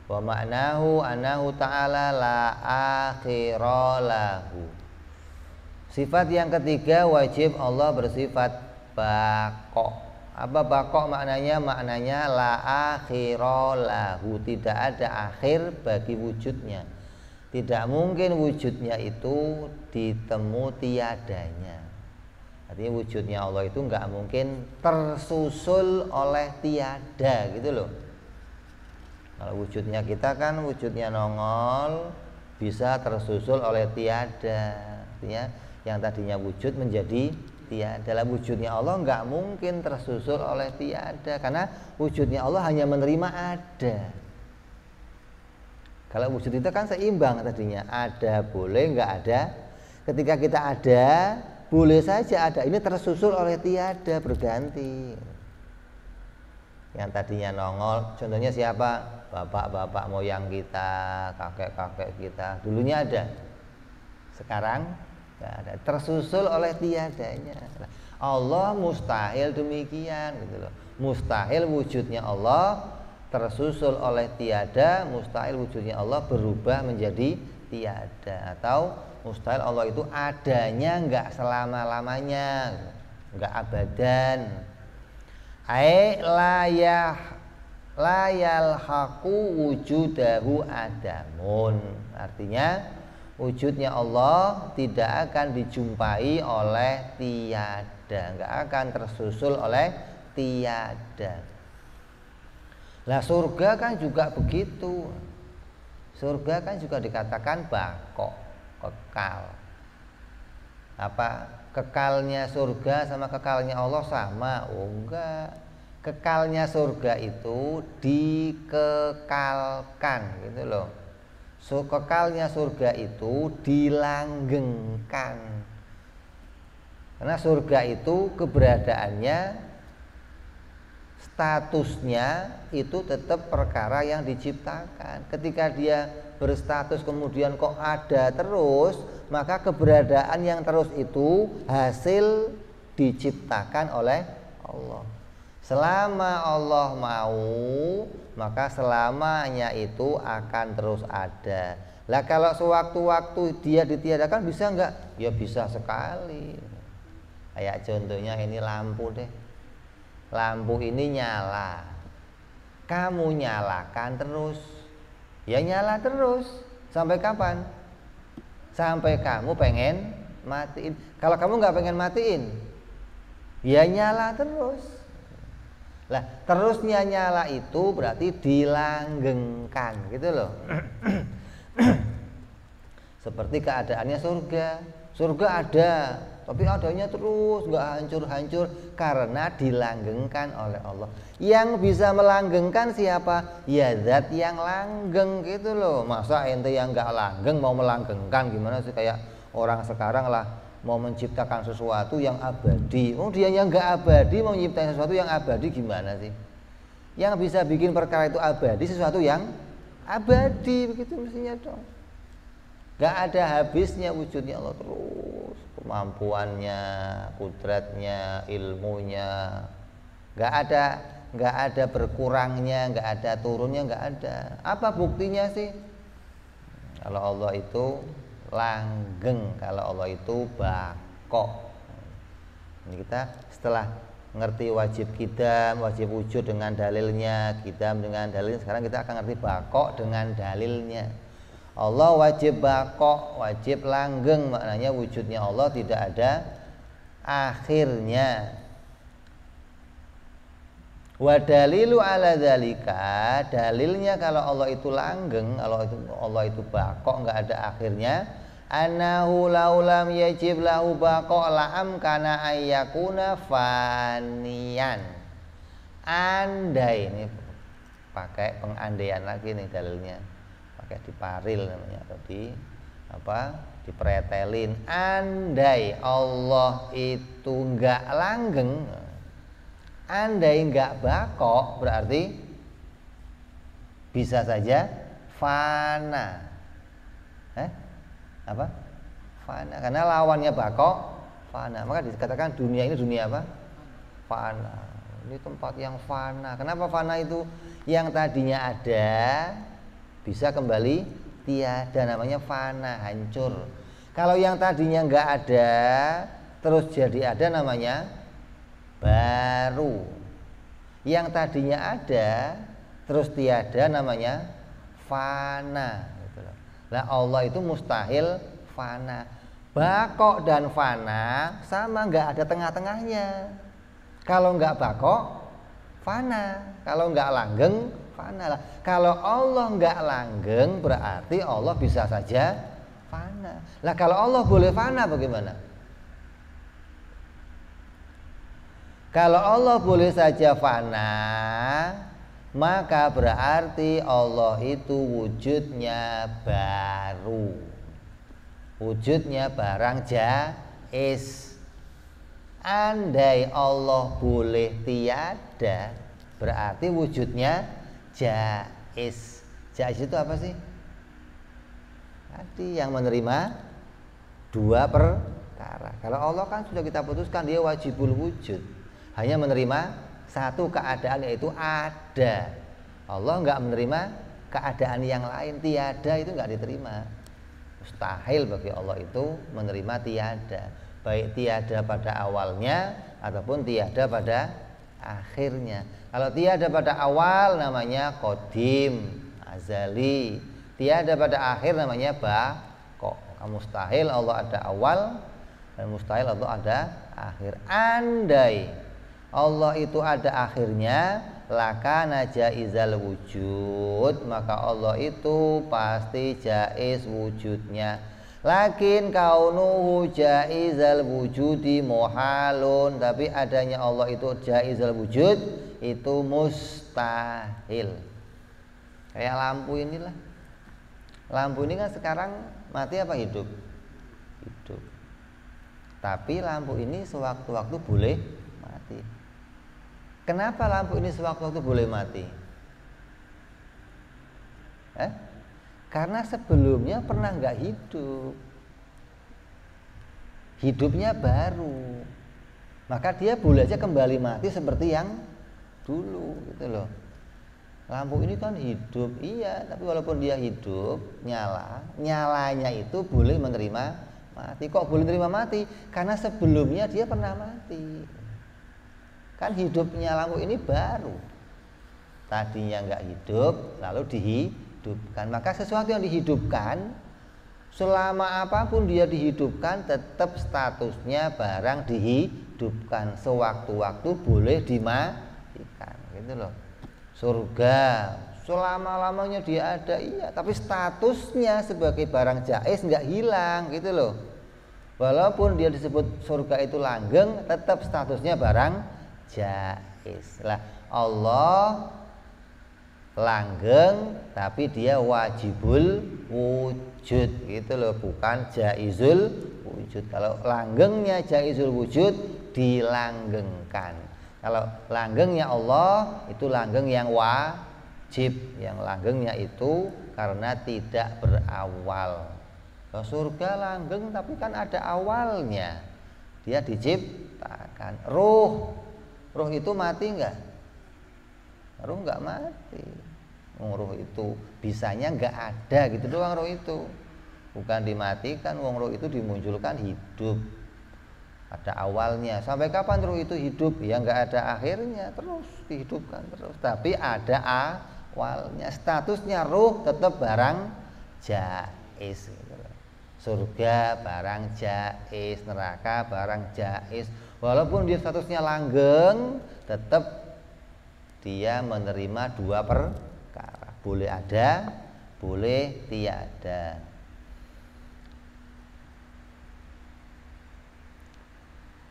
Speaker 1: wa ma'nahu annahu ta'ala la akhira lahu. Sifat yang ketiga, wajib Allah bersifat baqa'. Apa baqa' maknanya? Maknanya la akhira lahu, tidak ada akhir bagi wujudnya. Tidak mungkin wujudnya itu ditemu tiadanya. Artinya wujudnya Allah itu nggak mungkin tersusul oleh tiada gitu loh. Kalau wujudnya kita kan wujudnya nongol, bisa tersusul oleh tiada. Artinya yang tadinya wujud menjadi tiada. Dalam wujudnya Allah nggak mungkin tersusul oleh tiada, karena wujudnya Allah hanya menerima ada. Kalau wujud itu kan seimbang tadinya, ada boleh, nggak ada. Ketika kita ada, boleh saja ada, ini tersusul oleh tiada, berganti. Yang tadinya nongol, contohnya siapa? Bapak-bapak moyang kita, kakek-kakek kita, dulunya ada, sekarang nggak ada, tersusul oleh tiadanya. Allah mustahil demikian gitu loh. Mustahil wujudnya Allah tersusul oleh tiada, mustahil wujudnya Allah berubah menjadi tiada, atau mustahil Allah itu adanya nggak selama-lamanya, nggak abadan. Layal haku wujudahu adamun. Artinya wujudnya Allah tidak akan dijumpai oleh tiada, nggak akan tersusul oleh tiada. Lah surga kan juga begitu. Surga kan juga dikatakan baqo, kekal. Apa kekalnya surga sama kekalnya Allah sama? Oh enggak. Kekalnya surga itu dikekalkan gitu loh. Kekalnya surga itu dilanggengkan. Karena surga itu keberadaannya, statusnya itu tetap perkara yang diciptakan. Ketika dia berstatus kemudian kok ada terus, maka keberadaan yang terus itu hasil diciptakan oleh Allah. Selama Allah mau, maka selamanya itu akan terus ada. Lah kalau sewaktu-waktu dia ditiadakan bisa enggak? Ya bisa sekali. Kayak contohnya ini lampu deh. Lampu ini nyala, kamu nyalakan terus, ya nyala terus sampai kapan? Sampai kamu pengen matiin. Kalau kamu nggak pengen matiin, ya nyala terus. Lah terusnya nyala itu berarti dilanggengkan gitu loh. Seperti keadaannya surga. Surga ada, tapi adanya terus, nggak hancur-hancur karena dilanggengkan oleh Allah. Yang bisa melanggengkan siapa? Ya zat yang langgeng gitu loh. Masa ente yang nggak langgeng mau melanggengkan, gimana sih? Kayak orang sekarang lah mau menciptakan sesuatu yang abadi. Oh dia yang nggak abadi mau menciptakan sesuatu yang abadi, gimana sih? Yang bisa bikin perkara itu abadi sesuatu yang abadi, begitu mestinya dong. Gak ada habisnya wujudnya Allah terus, kemampuannya, kudratnya, ilmunya, gak ada berkurangnya, gak ada turunnya, gak ada. Apa buktinya sih? Kalau Allah itu langgeng, kalau Allah itu baqo. Ini kita setelah ngerti wajib qidam, wajib wujud dengan dalilnya, qidam dengan dalil, sekarang kita akan ngerti baqo dengan dalilnya. Allah wajib baqo, wajib langgeng, maknanya wujudnya Allah tidak ada akhirnya. Wa dalilu ala dzalika, dalilnya kalau Allah itu langgeng, kalau Allah itu baqo, enggak ada akhirnya, annahu laulam yajib lahu baqo la'am kana ayyakuna faniyan. Andai, ini pakai pengandaian lagi nih dalilnya. Pakai diparil namanya, atau dipretelin. Andai Allah itu enggak langgeng, andai enggak baqo, berarti bisa saja fana. Apa? Fana. Karena lawannya bako, fana. Maka dikatakan dunia ini dunia apa? Fana. Ini tempat yang fana. Kenapa fana itu? Yang tadinya ada bisa kembali tiada, namanya fana, hancur. Kalau yang tadinya nggak ada terus jadi ada, namanya baru. Yang tadinya ada terus tiada, namanya fana. Nah, Allah itu mustahil fana. Bakok dan fana sama, nggak ada tengah-tengahnya. Kalau nggak bakok, fana. Kalau nggak langgeng, fana lah. Kalau Allah nggak langgeng, berarti Allah bisa saja fana. Lah kalau Allah boleh fana bagaimana? Kalau Allah boleh saja fana, maka berarti Allah itu wujudnya baru, wujudnya barang jaiz. Andai Allah boleh tiada, berarti wujudnya jaiz. Jaiz itu apa sih? Tadi yang menerima dua perkara. Kalau Allah kan sudah kita putuskan dia wajibul wujud, hanya menerima satu keadaan, yaitu ada. Allah nggak menerima keadaan yang lain, tiada itu nggak diterima. Mustahil bagi Allah itu menerima tiada, baik tiada pada awalnya ataupun tiada pada akhirnya. Kalau tiada pada awal namanya qadim, azali. Tiada pada akhir namanya baqo. Mustahil Allah ada awal dan mustahil Allah ada akhir. Andai Allah itu ada akhirnya, lakana jaizal wujud, maka Allah itu pasti jaiz wujudnya. Lakin kaunuhu jaizal wujudi muhalun, tapi adanya Allah itu jaizal wujud itu mustahil. Kayak lampu inilah. Lampu ini kan sekarang mati apa hidup? Hidup. Tapi lampu ini sewaktu-waktu boleh mati. Kenapa lampu ini sewaktu-waktu boleh mati? Karena sebelumnya pernah nggak hidup, hidupnya baru, maka dia boleh aja kembali mati seperti yang dulu, gitu loh. Lampu ini kan hidup, iya, tapi walaupun dia hidup, nyalanya itu boleh menerima mati. Kok boleh menerima mati? Karena sebelumnya dia pernah mati. Kan hidupnya lampu ini baru, tadinya nggak hidup lalu dihidupkan. Maka sesuatu yang dihidupkan, selama apapun dia dihidupkan, tetap statusnya barang dihidupkan. Sewaktu-waktu boleh dimatikan, gitu loh. Surga selama-lamanya dia ada, iya, tapi statusnya sebagai barang jaiz nggak hilang, gitu loh. Walaupun dia disebut surga itu langgeng, tetap statusnya barang jaiz. Lah Allah langgeng tapi dia wajibul wujud, gitu loh, bukan jaizul wujud. Kalau langgengnya jaizul wujud dilanggengkan. Kalau langgengnya Allah itu langgeng yang wajib, yang langgengnya itu karena tidak berawal. Kalau surga langgeng tapi kan ada awalnya, dia diciptakan. Ruh itu mati enggak? Ruh enggak mati. Ruh itu bisanya enggak ada, gitu doang. Ruh itu bukan dimatikan, ruh itu dimunculkan, hidup. Ada awalnya. Sampai kapan ruh itu hidup? Ya enggak ada akhirnya, terus dihidupkan terus. Tapi ada awalnya. Statusnya ruh tetap barang jaiz. Surga barang jaiz, neraka barang jaiz. Walaupun dia statusnya langgeng, tetap dia menerima dua perkara. Boleh ada, boleh tiada.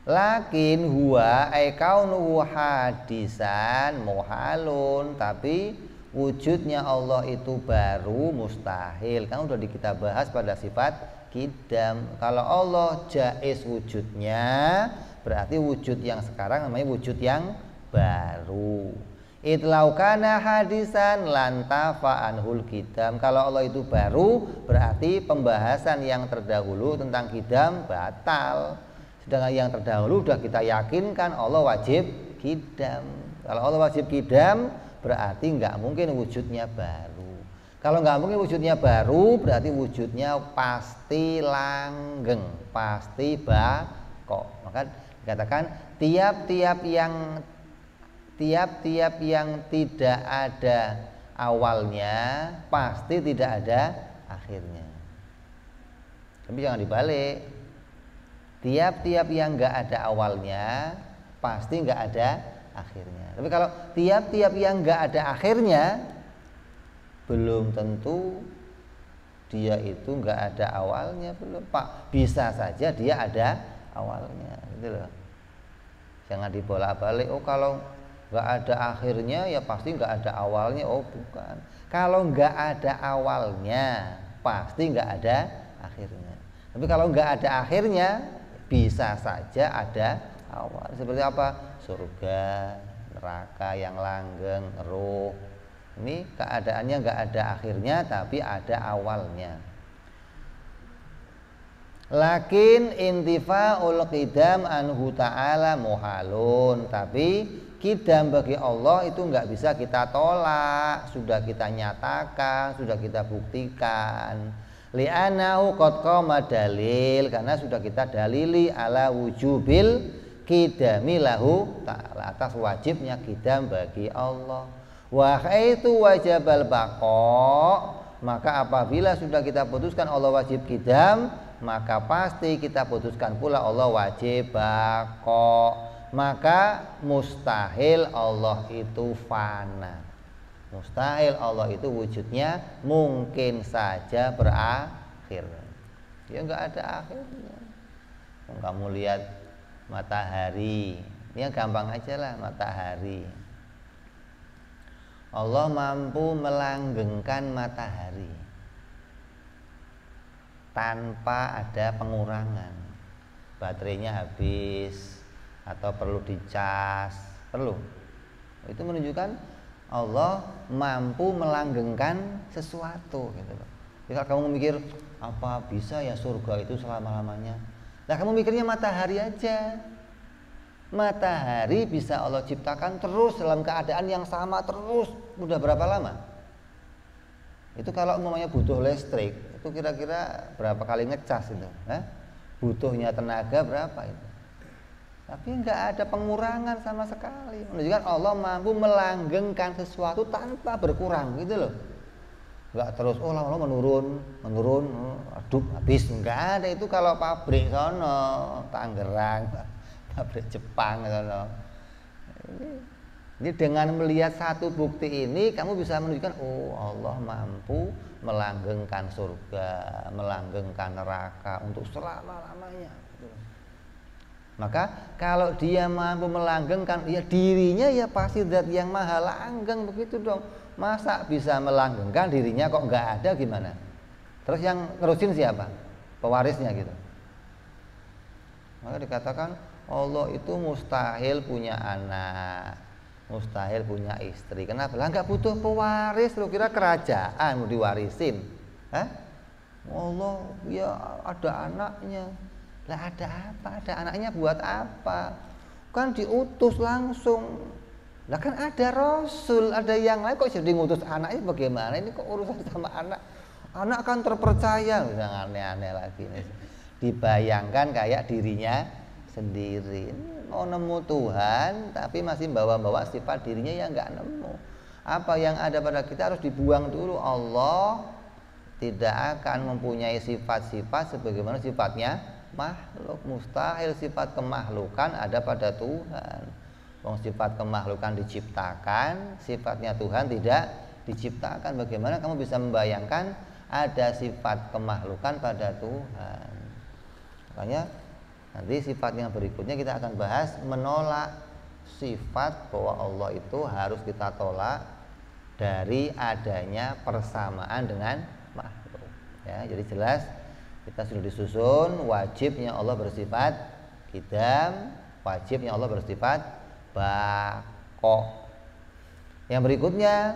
Speaker 1: Lakin huwa kaunuhu hadisan muhalun, tapi wujudnya Allah itu baru, mustahil. Kan udah kita bahas pada sifat qidam. Kalau Allah jaiz wujudnya, berarti wujud yang sekarang namanya wujud yang baru. Itlaukana hadisan lantafa anhul kidam. Kalau Allah itu baru, berarti pembahasan yang terdahulu tentang kidam batal. Sedangkan yang terdahulu sudah kita yakinkan Allah wajib kidam. Kalau Allah wajib kidam, berarti nggak mungkin wujudnya baru. Kalau nggak mungkin wujudnya baru, berarti wujudnya pasti langgeng, pasti bako. Maka dikatakan tiap-tiap yang tidak ada awalnya pasti tidak ada akhirnya. Tapi jangan dibalik. Tiap-tiap yang nggak ada awalnya pasti nggak ada akhirnya. Tapi kalau tiap-tiap yang nggak ada akhirnya, belum tentu dia itu nggak ada awalnya, belum Pak. Bisa saja dia ada awalnya, gitu loh. Jangan dibolak-balik. Oh, kalau nggak ada akhirnya ya pasti nggak ada awalnya. Oh, bukan. Kalau nggak ada awalnya pasti nggak ada akhirnya. Tapi kalau nggak ada akhirnya bisa saja ada awal. Seperti apa? Surga, neraka yang langgeng, ruh. Ini keadaannya nggak ada akhirnya tapi ada awalnya. Lakin intifa'ul qidam anhu ta'ala muhalun. Tapi kidam bagi Allah itu nggak bisa kita tolak. Sudah kita nyatakan, sudah kita buktikan. Li'anahu qad qama dalil. Karena sudah kita dalili ala wujubil kidami lahu ta'ala, atas wajibnya kidam bagi Allah. Wa khaitu wajabal baqa. Maka apabila sudah kita putuskan Allah wajib kidam, maka pasti kita putuskan pula Allah wajib bako. Maka mustahil Allah itu fana. Mustahil Allah itu wujudnya mungkin saja berakhir. Ya enggak ada akhirnya. Kamu lihat matahari, ini yang gampang aja lah, matahari. Allah mampu melanggengkan matahari tanpa ada pengurangan. Baterainya habis atau perlu dicas, perlu. Itu menunjukkan Allah mampu melanggengkan sesuatu, gitu loh. Jadi kalau kamu mikir apa bisa ya surga itu selama-lamanya? Nah, kamu mikirnya matahari aja. Matahari bisa Allah ciptakan terus dalam keadaan yang sama terus. Udah berapa lama? Itu kalau umpamanya butuh listrik, itu kira-kira berapa kali ngecas itu? Butuhnya tenaga berapa itu? Tapi nggak ada pengurangan sama sekali. Menunjukkan Allah mampu melanggengkan sesuatu tanpa berkurang, gitu loh. Nggak terus lama-lama menurun, aduh habis. Nggak ada itu kalau pabrik sono, Tangerang, pabrik Jepang sono. Ini dengan melihat satu bukti ini kamu bisa menunjukkan Allah mampu melanggengkan surga, melanggengkan neraka untuk selama-lamanya. Maka kalau dia mampu melanggengkan ya dirinya, ya pasti zat yang maha langgeng, begitu dong. Masa bisa melanggengkan dirinya kok nggak ada, gimana? Terus yang nerusin siapa? Pewarisnya gitu. Maka dikatakan Allah itu mustahil punya anak, mustahil punya istri. Kenapa? Lah nggak butuh pewaris. Lu kira kerajaan mau diwarisin? Allah ya ada anaknya. Lah ada apa? Ada anaknya buat apa? Kan diutus langsung. Lah kan ada Rasul, ada yang lain, kok jadi ngutus anaknya bagaimana? Ini kok urusan sama anak? Anak kan terpercaya, udah aneh-aneh lagi nih. Dibayangkan kayak dirinya sendiri. Mau nemu Tuhan tapi masih bawa-bawa sifat dirinya yang nggak nemu. Apa yang ada pada kita harus dibuang dulu. Allah tidak akan mempunyai sifat-sifat sebagaimana sifatnya makhluk. Mustahil sifat kemakhlukan ada pada Tuhan. Sifat kemakhlukan diciptakan, sifatnya Tuhan tidak diciptakan. Bagaimana kamu bisa membayangkan ada sifat kemakhlukan pada Tuhan? Makanya nanti sifat yang berikutnya kita akan bahas menolak sifat bahwa Allah itu harus kita tolak dari adanya persamaan dengan makhluk. Ya, jadi jelas kita sudah disusun wajibnya Allah bersifat qidam, wajibnya Allah bersifat bako. Yang berikutnya,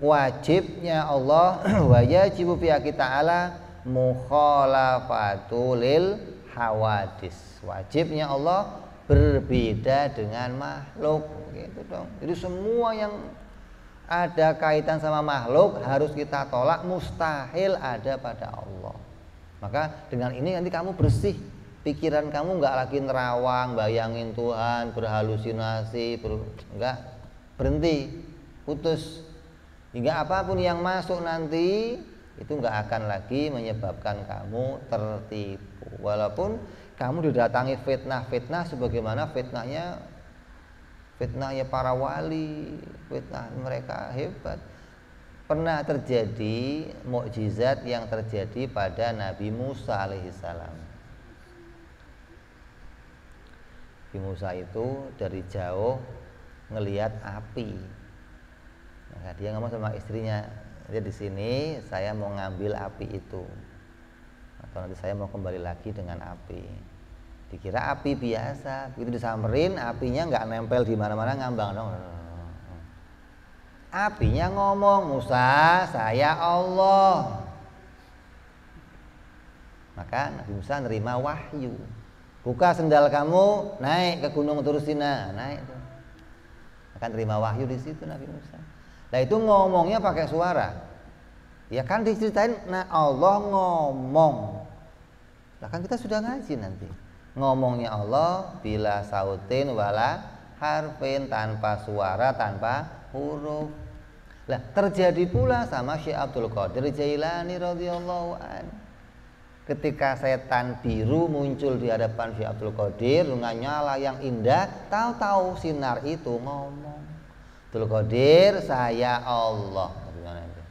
Speaker 1: wajibnya Allah wa yajibu fi ta'ala mukhalafatul lil hawadis. Wajibnya Allah berbeda dengan makhluk, gitu dong. Jadi semua yang ada kaitan sama makhluk harus kita tolak, mustahil ada pada Allah. Maka dengan ini nanti kamu bersih, pikiran kamu nggak lagi nerawang, bayangin Tuhan, berhalusinasi, enggak, berhenti, putus. Hingga apapun yang masuk nanti itu nggak akan lagi menyebabkan kamu tertipu. Walaupun kamu didatangi fitnah-fitnah sebagaimana fitnahnya para wali, fitnah mereka hebat. Pernah terjadi mukjizat yang terjadi pada Nabi Musa alaihissalam. Nabi Musa itu dari jauh ngelihat api. Nah, dia ngomong sama istrinya, "Dia di sini saya mau ngambil api itu. Atau nanti saya mau kembali lagi dengan api." Dikira api biasa, begitu disamperin apinya nggak nempel di mana-mana, ngambang dong. Apinya ngomong, "Musa, saya Allah." Maka Nabi Musa nerima wahyu. "Buka sendal kamu, naik ke gunung Tursina." Naik tuh. Akan terima wahyu di situ Nabi Musa. Nah itu ngomongnya pakai suara. Ya kan diceritain, nah Allah ngomong. Nah kan kita sudah ngaji nanti. Ngomongnya Allah bila sautin wala harfin, tanpa suara, tanpa huruf. Nah terjadi pula sama Syekh Abdul Qadir Jailani radhiyallahu anhu. Ketika setan biru muncul di hadapan Syekh Abdul Qadir dengan nyala yang indah, tahu-tahu sinar itu ngomong, "Abdul Qadir, saya Allah." Gimana itu?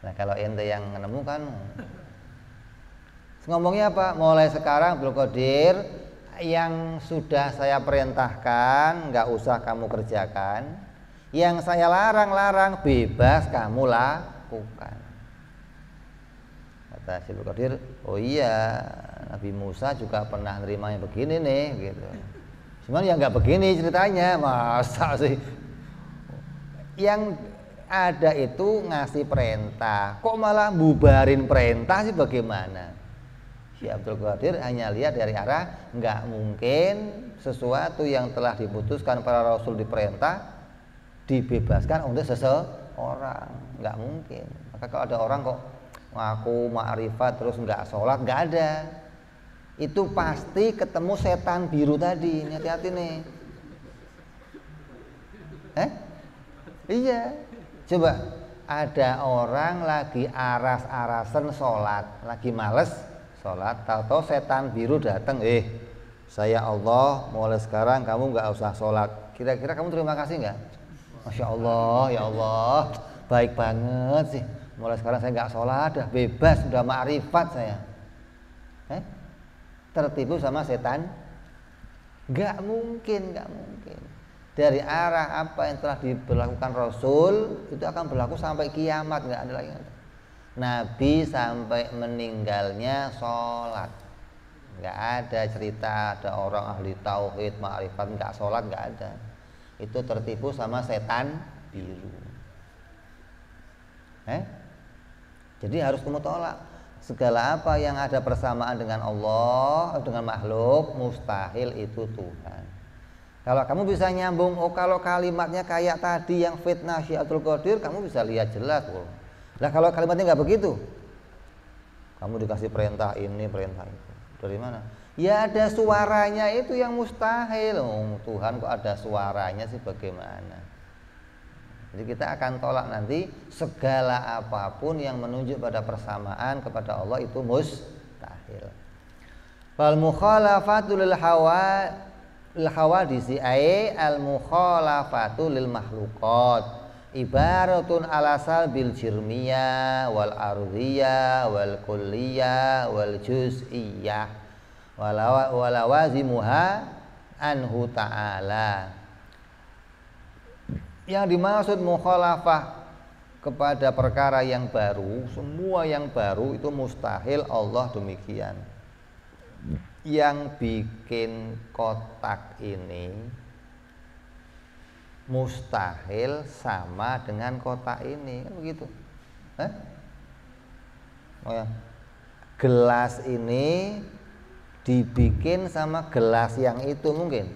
Speaker 1: Nah kalau ente yang menemukan, ngomongnya apa? "Mulai sekarang Abdul Qadir, yang sudah saya perintahkan nggak usah kamu kerjakan, yang saya larang bebas kamu lakukan." Kata Syekh Abdul Qadir, "Oh iya, Nabi Musa juga pernah nerima yang begini nih," gitu. Cuman ya nggak begini ceritanya, masa sih? Yang ada itu ngasih perintah, kok malah bubarin perintah sih, bagaimana? Syekh Abdul Qadir hanya lihat dari arah nggak mungkin sesuatu yang telah diputuskan para rasul diperintah dibebaskan untuk seseorang, nggak mungkin. Maka kalau ada orang kok ngaku ma'rifat terus nggak sholat, nggak ada. Itu pasti ketemu setan biru tadi. Hati-hati nih. Iya. Coba ada orang lagi aras-arasan sholat, lagi males sholat, tahu-tahu setan biru datang, "Saya Allah, mulai sekarang kamu nggak usah sholat." Kira-kira kamu terima kasih nggak? "Masya Allah, ya Allah, baik banget sih. Mulai sekarang saya nggak sholat, dah bebas, sudah ma'rifat saya." Tertipu sama setan? Nggak mungkin. Dari arah apa yang telah diberlakukan Rasul itu akan berlaku sampai kiamat, nggak ada lagi. Nabi sampai meninggalnya sholat, nggak ada cerita ada orang ahli tauhid ma'rifat nggak sholat, nggak ada. Itu tertipu sama setan biru. Jadi harus kamu tolak. Segala apa yang ada persamaan dengan Allah, dengan makhluk, mustahil itu Tuhan. Kalau kamu bisa nyambung, kalau kalimatnya kayak tadi yang fitnah Syekh Abdul Qadir, kamu bisa lihat jelas. Lah kalau kalimatnya nggak begitu, kamu dikasih perintah ini, perintah itu, dari mana? Ya ada suaranya, itu yang mustahil. Tuhan kok ada suaranya sih, bagaimana? Jadi kita akan tolak nanti segala apapun yang menunjuk pada persamaan kepada Allah itu mustahil. Fal mukhalafatu lil hawadisi ay al mukhalafatu lil makhluqat ibaratun ala salbil jirmiyah wal ardhiyah wal kulliyah wal juz'iyah walawazimuha anhu ta'ala. Yang dimaksud mukhalafah kepada perkara yang baru, semua yang baru itu mustahil Allah demikian. Yang bikin kotak ini mustahil sama dengan kotak ini, kan begitu. Oh ya, gelas ini dibikin sama gelas yang itu mungkin.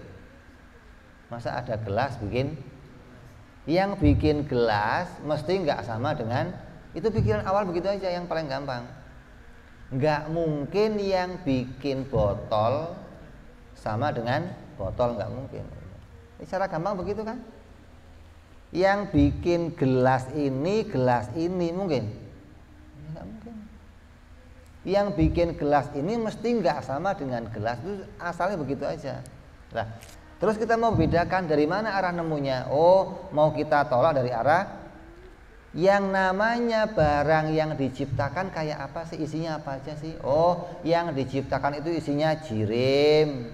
Speaker 1: Masa ada gelas bikin, yang bikin gelas mesti nggak sama dengan itu. Pikiran awal begitu aja, yang paling gampang. Nggak mungkin yang bikin botol sama dengan botol, nggak mungkin. Secara gampang begitu kan. Yang bikin gelas ini mungkin nggak mungkin. Yang bikin gelas ini mesti nggak sama dengan gelas, itu asalnya begitu aja. Nah, terus kita mau bedakan dari mana arah nemunya. Oh, mau kita tolak dari arah yang namanya barang yang diciptakan kayak apa sih, isinya apa aja sih. Oh, yang diciptakan itu isinya jirim,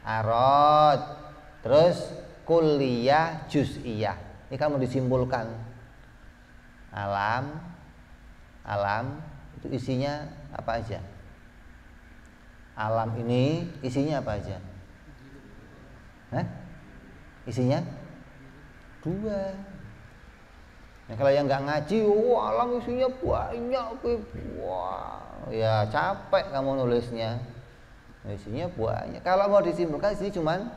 Speaker 1: arad, terus kulliyah, juz'iyah. Ini kamu disimpulkan alam itu isinya apa aja. Alam ini isinya apa aja? Isinya dua. Nah, kalau yang nggak ngaji, alam isinya banyak, wah, ya capek kamu nulisnya. Isinya banyak. Kalau mau disimpulkan sini cuman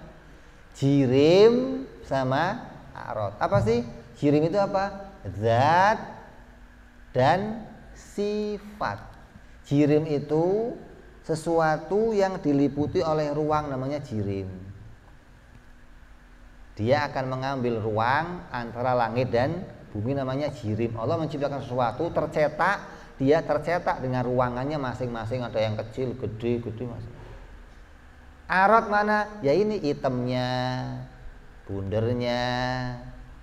Speaker 1: jirim sama arad. Apa sih? Jirim itu apa? Zat dan sifat. Jirim itu sesuatu yang diliputi oleh ruang, namanya jirim. Dia akan mengambil ruang antara langit dan bumi, namanya jirim. Allah menciptakan sesuatu tercetak, dia tercetak dengan ruangannya masing-masing. Ada yang kecil, gede masing. Arad mana? Ya ini hitamnya, bundernya,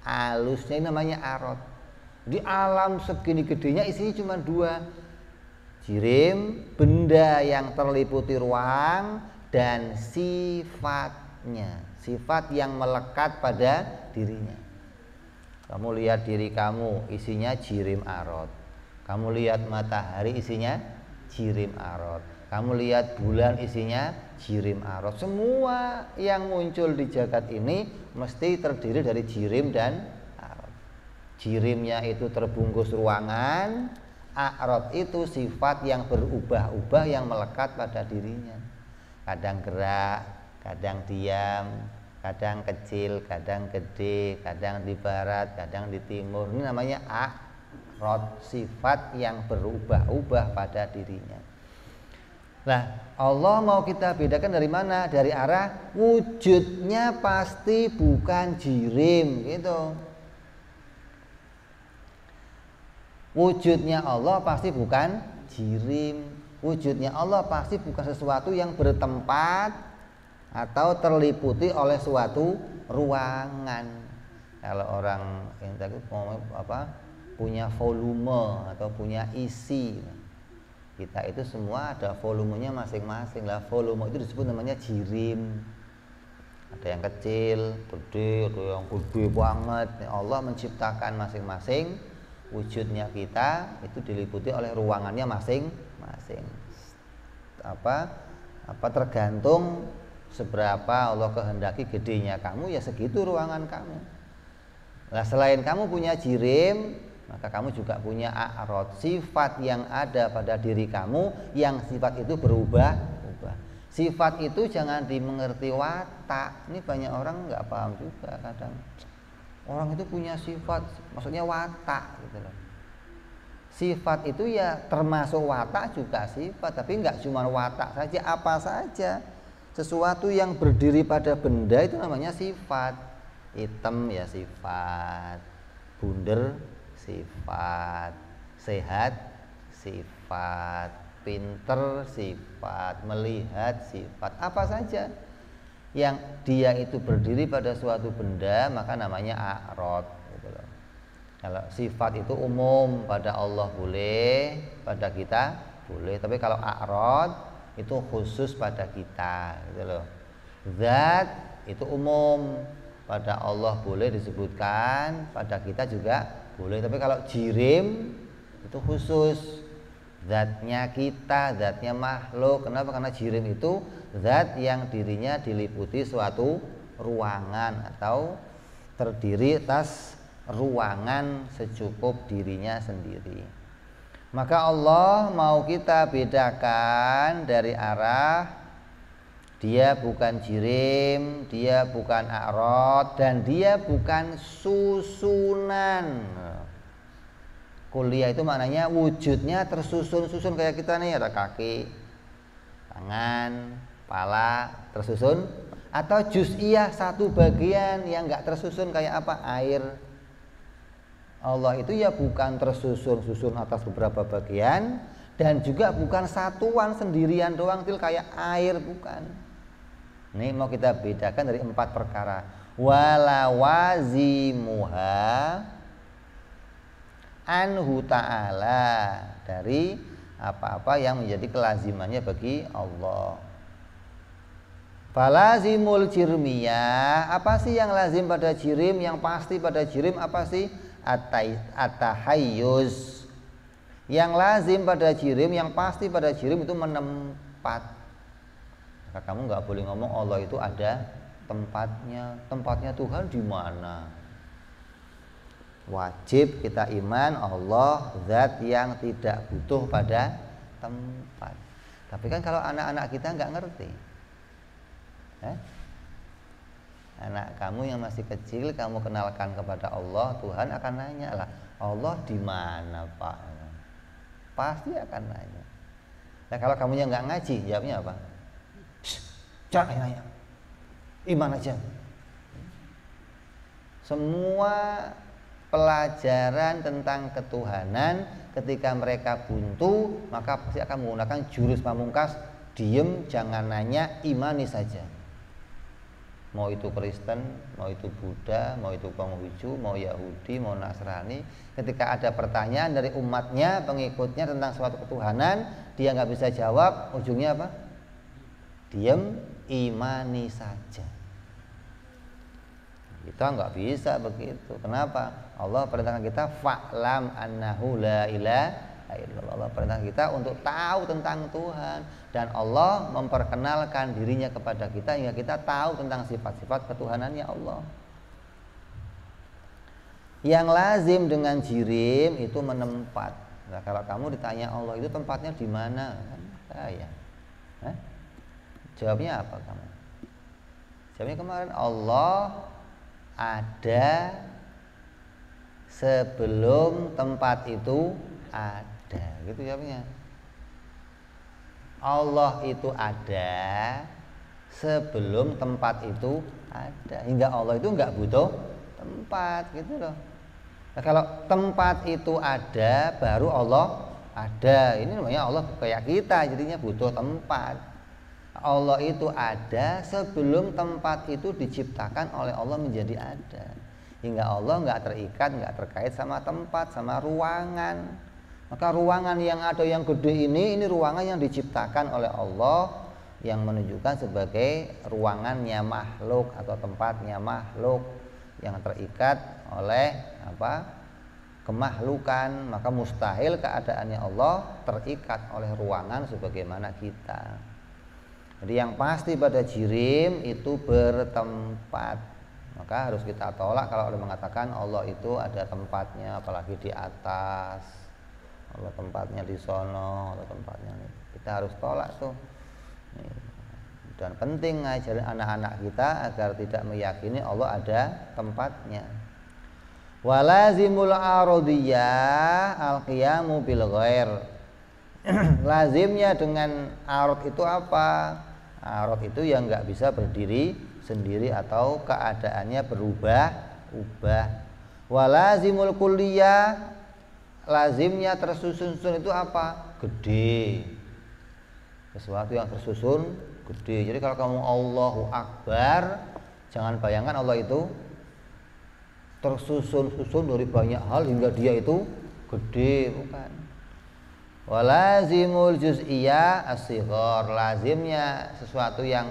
Speaker 1: alusnya, ini namanya arad. Di alam segini gedenya isinya cuma dua. Jirim, benda yang terliputi ruang, dan sifatnya, sifat yang melekat pada dirinya. Kamu lihat diri kamu, isinya jirim arad. Kamu lihat matahari, isinya jirim arad. Kamu lihat bulan, isinya jirim arad. Semua yang muncul di jagat ini mesti terdiri dari jirim dan arad. Jirimnya itu terbungkus ruangan, arad itu sifat yang berubah-ubah yang melekat pada dirinya. Kadang gerak, kadang diam, kadang kecil, kadang gede, kadang di barat, kadang di timur. Ini namanya arad, sifat yang berubah-ubah pada dirinya. Nah, Allah mau kita bedakan dari mana? Dari arah wujudnya pasti bukan jirim, gitu. Wujudnya Allah pasti bukan jirim. Wujudnya Allah pasti bukan sesuatu yang bertempat atau terliputi oleh suatu ruangan. Kalau orang yang tadi punya volume atau punya isi, kita itu semua ada volumenya masing-masing. Lah volume itu disebut namanya jirim. Ada yang kecil, gede, ada yang gede banget. Allah menciptakan masing-masing. Wujudnya kita itu diliputi oleh ruangannya masing-masing. Tergantung seberapa Allah kehendaki gedenya kamu, ya segitu ruangan kamu. Nah, selain kamu punya jirim, maka kamu juga punya arad, sifat yang ada pada diri kamu, yang sifat itu berubah-ubah. Sifat itu jangan dimengerti watak. Ini banyak orang nggak paham juga kadang. Orang itu punya sifat, maksudnya watak gitu loh. Sifat itu ya termasuk watak juga sifat, tapi nggak cuma watak saja, apa saja. Sesuatu yang berdiri pada benda itu namanya sifat. Hitam ya sifat, bunder sifat, sehat sifat, pinter sifat, melihat sifat, apa saja yang dia itu berdiri pada suatu benda maka namanya arad, gitu loh. Kalau sifat itu umum, pada Allah boleh, pada kita boleh, tapi kalau arad itu khusus pada kita, gitu loh. Zat itu umum, pada Allah boleh disebutkan, pada kita juga boleh, tapi kalau jirim itu khusus, zatnya kita, zatnya makhluk. Kenapa? Karena jirim itu zat yang dirinya diliputi suatu ruangan atau terdiri atas ruangan secukup dirinya sendiri. Maka Allah mau kita bedakan dari arah dia bukan jirim, dia bukan a'rad, dan dia bukan susunan. Kuliah itu maknanya wujudnya tersusun-susun kayak kita nih, ada kaki, tangan, kepala tersusun, atau juz'iyah satu bagian yang enggak tersusun kayak apa? Air. Allah itu ya bukan tersusun-susun atas beberapa bagian, dan juga bukan satuan sendirian doang kayak air, bukan. Ini mau kita bedakan dari 4 perkara. Walawazimuha anhu ta'ala, dari apa-apa yang menjadi kelazimannya bagi Allah. Falazimul jirmiyah, apa sih yang lazim pada jirim, yang pasti pada jirim apa sih? Atahayyuz. Yang lazim pada jirim, yang pasti pada jirim itu menempat. Maka kamu nggak boleh ngomong Allah itu ada tempatnya. Tempatnya Tuhan di mana? Wajib kita iman Allah zat yang tidak butuh pada tempat. Tapi kan kalau anak-anak kita nggak ngerti, anak kamu yang masih kecil kamu kenalkan kepada Allah, Tuhan akan nanya lah, Allah di mana Pak? Pasti akan nanya. Nah kalau kamu yang nggak ngaji, jawabnya apa? Jangan nanya, iman aja. Semua pelajaran tentang ketuhanan ketika mereka buntu, maka pasti akan menggunakan jurus pamungkas, diem, jangan nanya, imani saja. Mau itu Kristen, mau itu Buddha, mau itu Konghucu, mau Yahudi, mau Nasrani, ketika ada pertanyaan dari umatnya, pengikutnya tentang suatu ketuhanan, dia nggak bisa jawab, ujungnya apa? Diem, imani saja. Kita nggak bisa begitu. Kenapa? Allah perintahkan kita fa'lam annahu la ilaha illallah. Allah perintahkan kita untuk tahu tentang Tuhan, dan Allah memperkenalkan dirinya kepada kita hingga kita tahu tentang sifat-sifat ketuhanannya Allah. Yang lazim dengan jirim itu menempat. Nah, kalau kamu ditanya Allah itu tempatnya di mana? Kan saya. Jawabnya apa kamu? Jawabnya kemarin Allah ada sebelum tempat itu ada. Gitu jawabnya. Allah itu ada sebelum tempat itu ada. Hingga Allah itu enggak butuh tempat, gitu loh. Nah, kalau tempat itu ada baru Allah ada. Ini namanya Allah kayak kita, jadinya butuh tempat. Allah itu ada sebelum tempat itu diciptakan oleh Allah menjadi ada. Hingga Allah nggak terikat, nggak terkait sama tempat, sama ruangan. Maka ruangan yang ada yang gede ini ruangan yang diciptakan oleh Allah, yang menunjukkan sebagai ruangannya makhluk atau tempatnya makhluk yang terikat oleh kemahlukan. Maka mustahil keadaannya Allah terikat oleh ruangan sebagaimana kita. Jadi yang pasti pada jirim itu bertempat. Maka harus kita tolak kalau ada mengatakan Allah itu ada tempatnya, apalagi di atas, Allah tempatnya di sono, Allah tempatnya ini. Kita harus tolak tuh. Dan penting ngajarin anak-anak kita agar tidak meyakini Allah ada tempatnya. Walazimul arodiyah al-qiyamu bil ghair. Lazimnya dengan arad itu apa? Arad itu yang nggak bisa berdiri sendiri atau keadaannya berubah-ubah. Walazimul kulliyah, lazimnya tersusun-susun itu apa? Gede. Sesuatu yang tersusun gede. Jadi kalau kamu Allahu Akbar, jangan bayangkan Allah itu tersusun-susun dari banyak hal hingga dia itu gede, bukan. Walazimul juz'iyah as-sighar, lazimnya sesuatu yang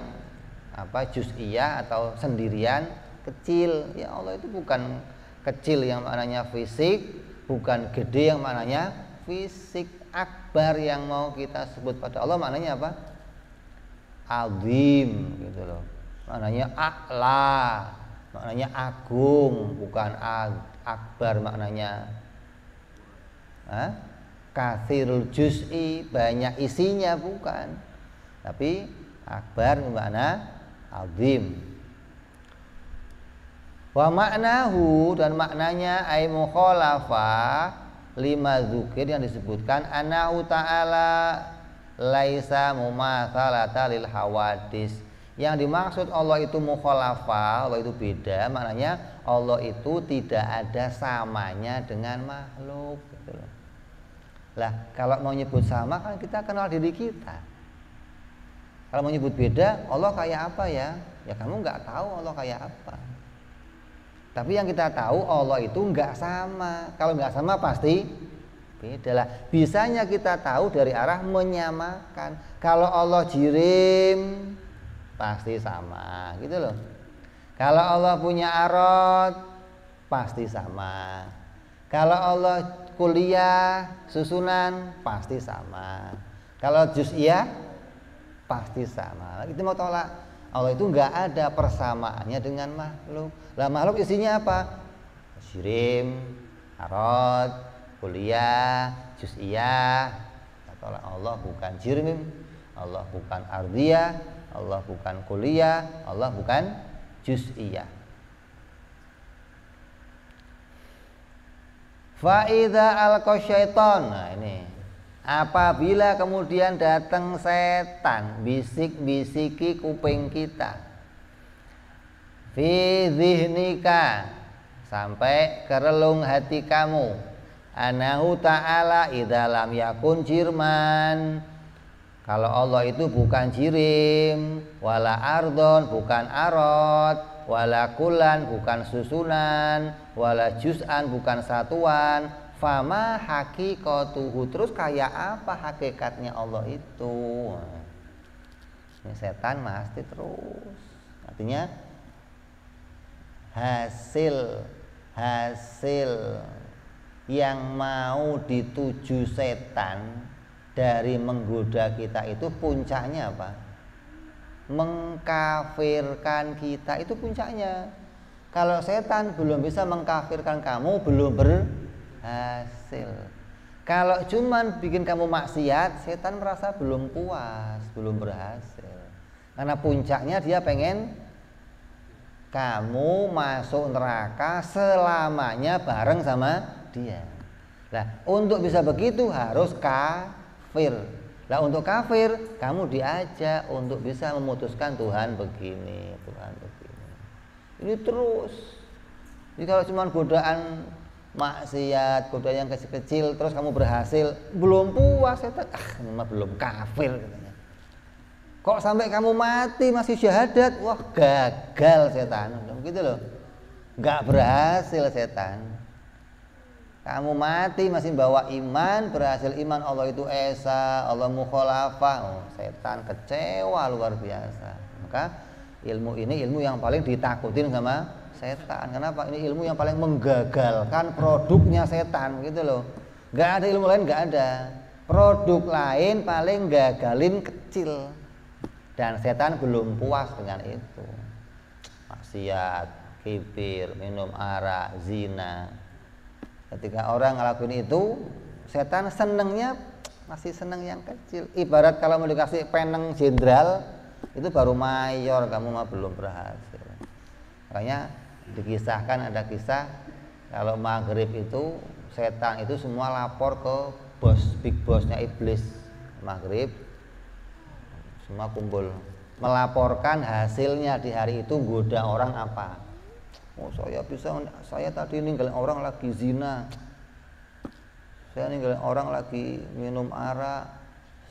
Speaker 1: juz'iyah atau sendirian, kecil. Ya Allah itu bukan kecil yang maknanya fisik, bukan gede yang maknanya fisik. Akbar yang mau kita sebut pada Allah maknanya apa? Azim, gitu loh. Maknanya a'la, maknanya agung, bukan akbar maknanya. Katsirul juz'i, banyak isinya, bukan, tapi akbar bermakna azim. Wa maknahu, dan maknanya ay mukhalafa lima dzukir, yang disebutkan annahu ta'ala laisa mumatsalata lil hawadis. Yang dimaksud Allah itu mukhalafa, Allah itu beda, maknanya Allah itu tidak ada samanya dengan makhluk gitu loh. Lah kalau mau nyebut sama kan kita kenal diri kita. Kalau mau nyebut beda, Allah kayak apa ya? Ya kamu nggak tahu Allah kayak apa. Tapi yang kita tahu Allah itu nggak sama. Kalau nggak sama pasti beda lah. Bisanya kita tahu dari arah menyamakan. Kalau Allah jirim pasti sama, gitu loh. Kalau Allah punya arad pasti sama. Kalau Allah kuliah susunan pasti sama. Kalau juz'iyah pasti sama. Kita mau tolak, Allah itu nggak ada persamaannya dengan makhluk. Lah makhluk isinya apa? Jirim, arad, kuliah, juz'iyah. Kita tolak, Allah bukan jirim, Allah bukan ardiyah, Allah bukan kuliah, Allah bukan juz'iyah. Fa'idha al-qasyaiton. Nah ini, apabila kemudian datang setan bisik-bisiki kuping kita, fi dzihnika, sampai ke relung hati kamu, anahu ta'ala idza lam yakun jirman, kalau Allah itu bukan jirim, wala ardon, bukan arad, wala kulan, bukan susunan, wala juz'an, bukan satuan, fama haqiqatuhu, terus kayak apa hakikatnya Allah itu? Ini setan pasti terus. Artinya hasil yang mau dituju setan dari menggoda kita itu puncaknya apa? Mengkafirkan kita, itu puncaknya. Kalau setan belum bisa mengkafirkan kamu, belum berhasil. Kalau cuman bikin kamu maksiat, setan merasa belum puas, belum berhasil. Karena puncaknya dia pengen kamu masuk neraka selamanya bareng sama dia. Nah, untuk bisa begitu harus kafir. Nah, untuk kafir kamu diajak untuk bisa memutuskan Tuhan begini, Tuhan begini. Ini terus. Jadi kalau cuma godaan maksiat, godaan yang kecil-kecil, terus kamu berhasil, belum puas setan, ini mah belum kafir katanya. Kok sampai kamu mati masih syahadat, wah gagal setan, begitu loh. Nggak berhasil setan. Kamu mati masih bawa iman, berhasil iman, Allah itu esa, Allah mukhalafah, setan kecewa luar biasa. Maka ilmu ini ilmu yang paling ditakutin sama setan. Kenapa? Ini ilmu yang paling menggagalkan produknya setan, gitu loh. Nggak ada ilmu lain, nggak ada. Produk lain paling gagalin kecil. Dan setan belum puas dengan itu. Maksiat, kibir, minum arak, zina. Ketika orang ngelakuin itu, setan senengnya masih seneng yang kecil. Ibarat kalau mau dikasih peneng jenderal, itu baru mayor, kamu mah belum berhasil. Makanya dikisahkan, ada kisah kalau maghrib itu setan itu semua lapor ke bos, big bossnya iblis. Maghrib semua kumpul melaporkan hasilnya di hari itu, goda orang apa. Oh, saya tadi ninggalin orang lagi zina, saya ninggalin orang lagi minum arak,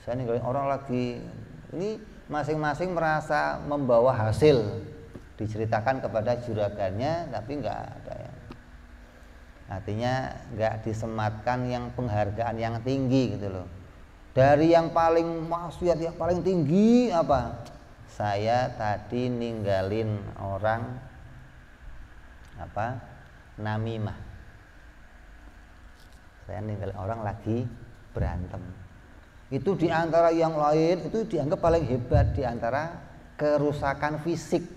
Speaker 1: saya ninggalin orang lagi. Ini masing-masing merasa membawa hasil, diceritakan kepada juragannya, tapi nggak ada yang, artinya nggak disematkan yang penghargaan yang tinggi gitu loh. Dari yang paling maksiat yang paling tinggi apa? Saya tadi ninggalin orang apa? Namimah. Saya ninggalin orang lagi berantem. Itu diantara yang lain itu dianggap paling hebat, diantara kerusakan fisik.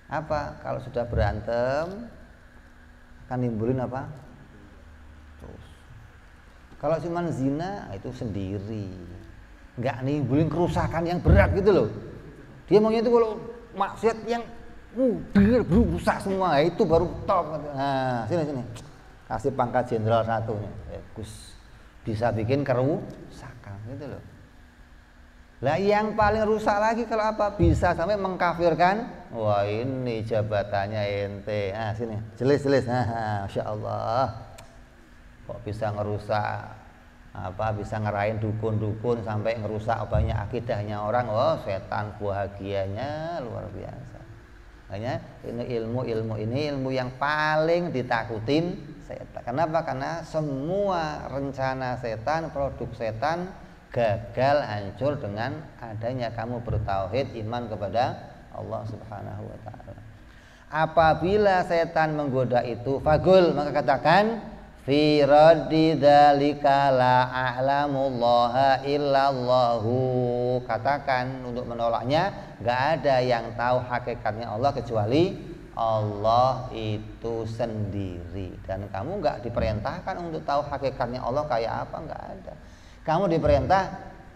Speaker 1: Apa? Kalau sudah berantem akan nimbulin apa? Terus. Kalau cuma zina itu sendiri, nggak nimbulin kerusakan yang berat gitu loh. Dia maunya itu kalau maksiat yang rusak semua, itu baru top. Nah, sini kasih pangkat jenderal 1 nih, Gus, bisa bikin kerusakan gitu loh. Lah yang paling rusak lagi kalau apa? Bisa sampai mengkafirkan. Wah, ini jabatannya ente. Nah, sini jelis. Nah, Masya Allah. Kok bisa ngerusak apa? Bisa ngerain dukun-dukun sampai ngerusak banyak akidahnya orang. Oh, setan bahagianya luar biasa. Makanya ini ilmu yang paling ditakutin setan. Kenapa? Karena semua rencana setan, produk setan gagal, hancur dengan adanya kamu bertauhid, iman kepada Allah Subhanahu wa taala. Apabila setan menggoda itu, fagul, maka katakan fi raddi dzalika la a'lamullaha illallahu. Katakan untuk menolaknya, enggak ada yang tahu hakikatnya Allah kecuali Allah itu sendiri. Dan kamu enggak diperintahkan untuk tahu hakikatnya Allah kayak apa, enggak ada. Kamu diperintah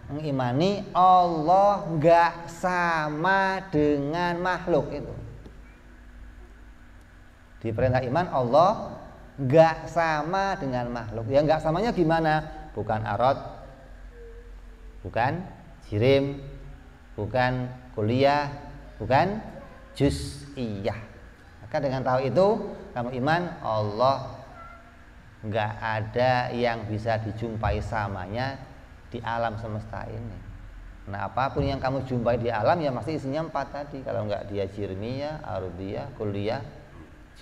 Speaker 1: mengimani Allah enggak sama dengan makhluk itu. Diperintah iman Allah enggak sama dengan makhluk. Ya enggak samanya gimana? Bukan arad, bukan jirim, bukan kuliah, bukan juz'iyah. Maka dengan tahu itu kamu iman Allah enggak ada yang bisa dijumpai samanya di alam semesta ini. Nah, apapun yang kamu jumpai di alam ya pasti isinya 4 tadi. Kalau enggak dia jirmiyah, ardiyah, kulliyah,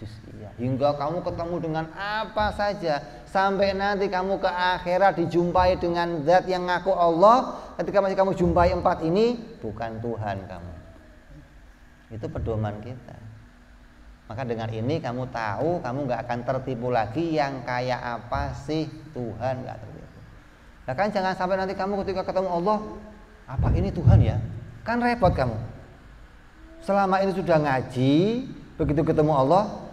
Speaker 1: juz'iyah. Hingga kamu ketemu dengan apa saja, sampai nanti kamu ke akhirat dijumpai dengan zat yang ngaku Allah. Ketika masih kamu jumpai 4 ini, bukan Tuhan kamu. Itu pedoman kita. Maka dengan ini kamu tahu, kamu nggak akan tertipu lagi. Yang kayak apa sih Tuhan, nggak tertipu. Nah kan jangan sampai nanti kamu ketika ketemu Allah, apa ini Tuhan ya? Kan repot kamu. Selama ini sudah ngaji, begitu ketemu Allah,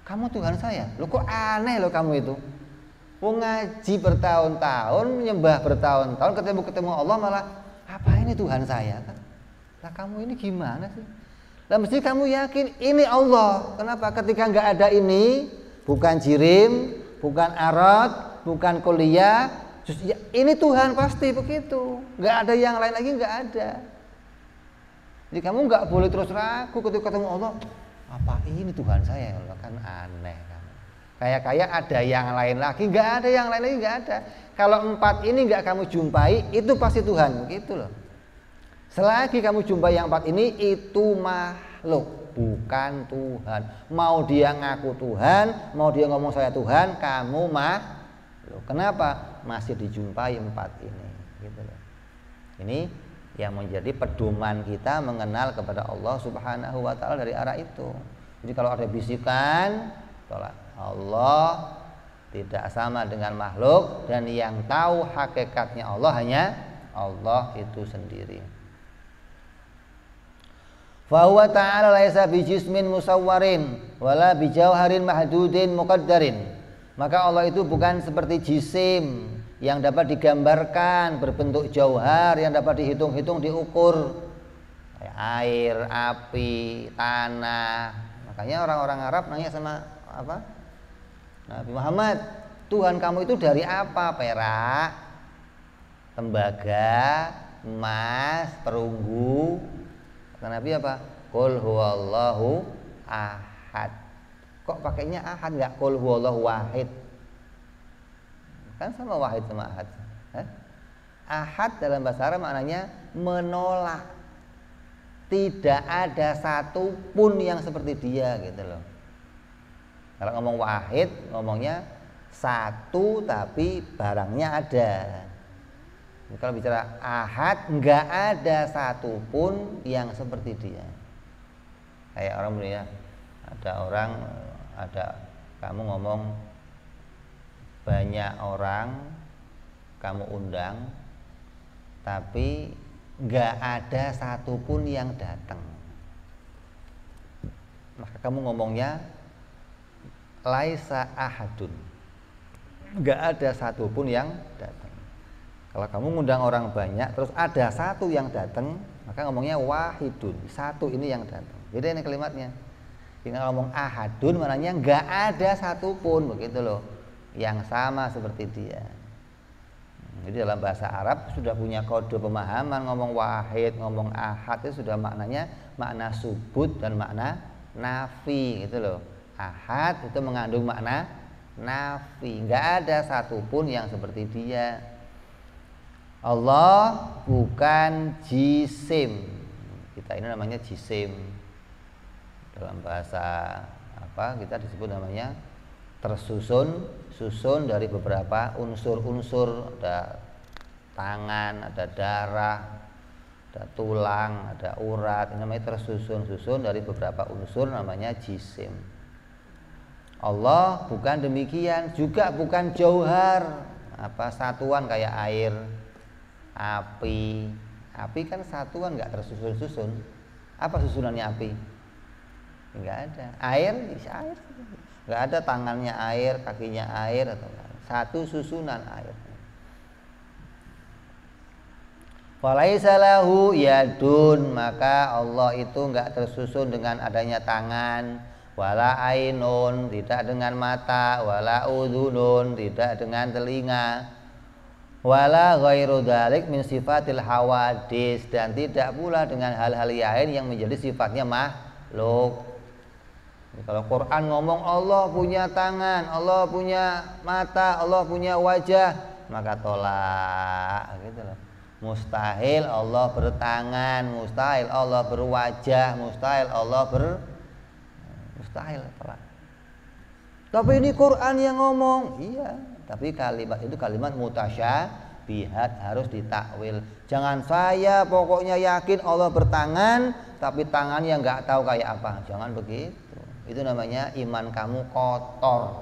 Speaker 1: kamu Tuhan saya. Loh kok aneh loh kamu itu. Ngaji bertahun-tahun, menyembah bertahun-tahun, ketemu Allah malah apa ini Tuhan saya kan? Nah kamu ini gimana sih? Lah mesti kamu yakin ini Allah. Kenapa? Ketika nggak ada ini, bukan jirim, bukan arad, bukan kuliah, ya, ini Tuhan pasti begitu. Nggak ada yang lain lagi, nggak ada. Jadi kamu nggak boleh terus ragu ketika ketemu Allah. Apa ini Tuhan saya? Allah kan aneh kan. Kayak ada yang lain lagi, nggak ada yang lain lagi, nggak ada. Kalau 4 ini nggak kamu jumpai, itu pasti Tuhan, gitu loh. Selagi kamu jumpai yang 4 ini, itu makhluk, bukan Tuhan. Mau dia ngaku Tuhan, mau dia ngomong saya Tuhan, kamu makhluk. Kenapa? Masih dijumpai 4 ini, gitu loh. Ini yang menjadi pedoman kita mengenal kepada Allah Subhanahu wa taala dari arah itu. Jadi kalau ada bisikan, tolak. Allah tidak sama dengan makhluk, dan yang tahu hakikatnya Allah hanya Allah itu sendiri. Fa huwa ta'ala laisa bijismin musawwarin wala bijauharin mahdudin muqaddarin. Maka Allah itu bukan seperti jisim yang dapat digambarkan, berbentuk jauhar yang dapat dihitung-hitung, diukur, kayak air, api, tanah. Makanya orang-orang Arab nanya sama apa? Nabi Muhammad, Tuhan kamu itu dari apa? Perak, tembaga, emas, perunggu. Kata Nabi apa? Qul huwallahu ahad. Kok pakainya ahad, enggak qul huwallahu wahid? Kan sama wahid sama ahad. Ahad dalam bahasa Arab maknanya menolak. Tidak ada satu pun yang seperti dia, gitu loh. Kalau ngomong wahid, ngomongnya satu tapi barangnya ada. Kalau bicara ahad, enggak ada satupun yang seperti dia. Kayak orang ya, ada kamu ngomong banyak orang kamu undang, tapi enggak ada satupun yang datang. maka kamu ngomongnya laisa ahadun, nggak ada satupun yang datang. Kalau kamu ngundang orang banyak terus ada satu yang datang, maka ngomongnya wahidun, satu ini yang datang. Jadi ini kalimatnya. Jika ngomong ahadun maknanya nggak ada satupun, begitu loh, yang sama seperti dia. Jadi dalam bahasa Arab sudah punya kode pemahaman, ngomong wahid, ngomong ahad itu sudah maknanya makna subut dan makna nafi, gitu loh. Ahad itu mengandung makna nafi, nggak ada satupun yang seperti dia. Allah bukan jisim, kita ini namanya jisim. Dalam bahasa apa kita disebut namanya susun dari beberapa unsur-unsur, ada tangan, ada darah, ada tulang, ada urat, ini namanya tersusun dari beberapa unsur, namanya jisim. Allah bukan demikian, juga bukan jauhar, apa satuan kayak air, api. Api kan satuan, nggak tersusun-susun. Apa susunannya api? Nggak ada. Air, air, nggak ada tangannya air, kakinya air, atau satu susunan air. Falaisa lahu yadun, maka Allah itu nggak tersusun dengan adanya tangan, wala ainun, tidak dengan mata, wala udhunun, tidak dengan telinga, wala ghairu dzalik min sifatil hawadis, dan tidak pula dengan hal-hal lain yang menjadi sifatnya makhluk. Kalau Quran ngomong Allah punya tangan, Allah punya mata, Allah punya wajah, maka tolak, gitu loh. Mustahil Allah bertangan, mustahil Allah berwajah, mustahil Allah mustahil, tolak. Tapi ini Quran yang ngomong, iya. Tapi kalimat itu kalimat mutasyabihat, harus ditakwil. Jangan saya pokoknya yakin Allah bertangan, tapi tangannya nggak tahu kayak apa. Jangan begitu. Itu namanya iman kamu kotor.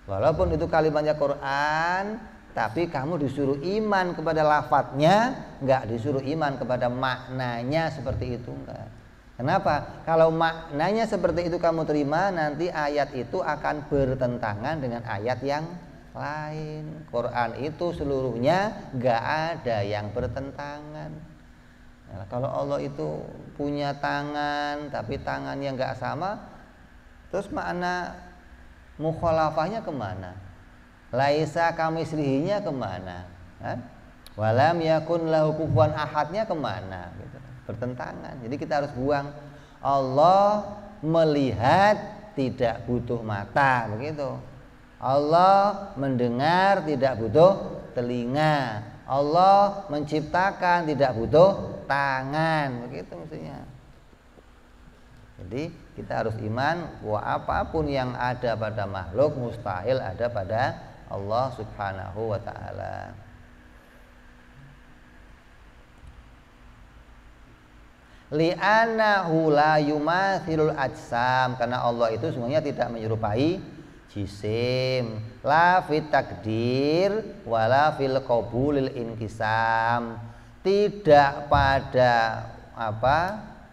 Speaker 1: Walaupun itu kalimatnya Quran, tapi kamu disuruh iman kepada lafadznya, nggak disuruh iman kepada maknanya seperti itu, enggak. Kenapa? Kalau maknanya seperti itu kamu terima, nanti ayat itu akan bertentangan dengan ayat yang lain. Quran itu seluruhnya nggak ada yang bertentangan. Nah, kalau Allah itu punya tangan tapi tangannya nggak sama, terus makna mukhalafahnya kemana? Laisa kamislihinya kemana? Walam yakun lahu kufuwan ahadnya kemana? Gitu. Bertentangan. Jadi kita harus buang. Allah melihat tidak butuh mata, begitu. Allah mendengar tidak butuh telinga. Allah menciptakan tidak butuh tangan, begitu mestinya. Jadi kita harus iman bahwa apapun yang ada pada makhluk mustahil ada pada Allah Subhanahu wa ta'ala. Li'annahu la yumathilul ajsam, karena Allah itu semuanya tidak menyerupai jisim, la fit takdir wala fil qabulil inkisam, tidak pada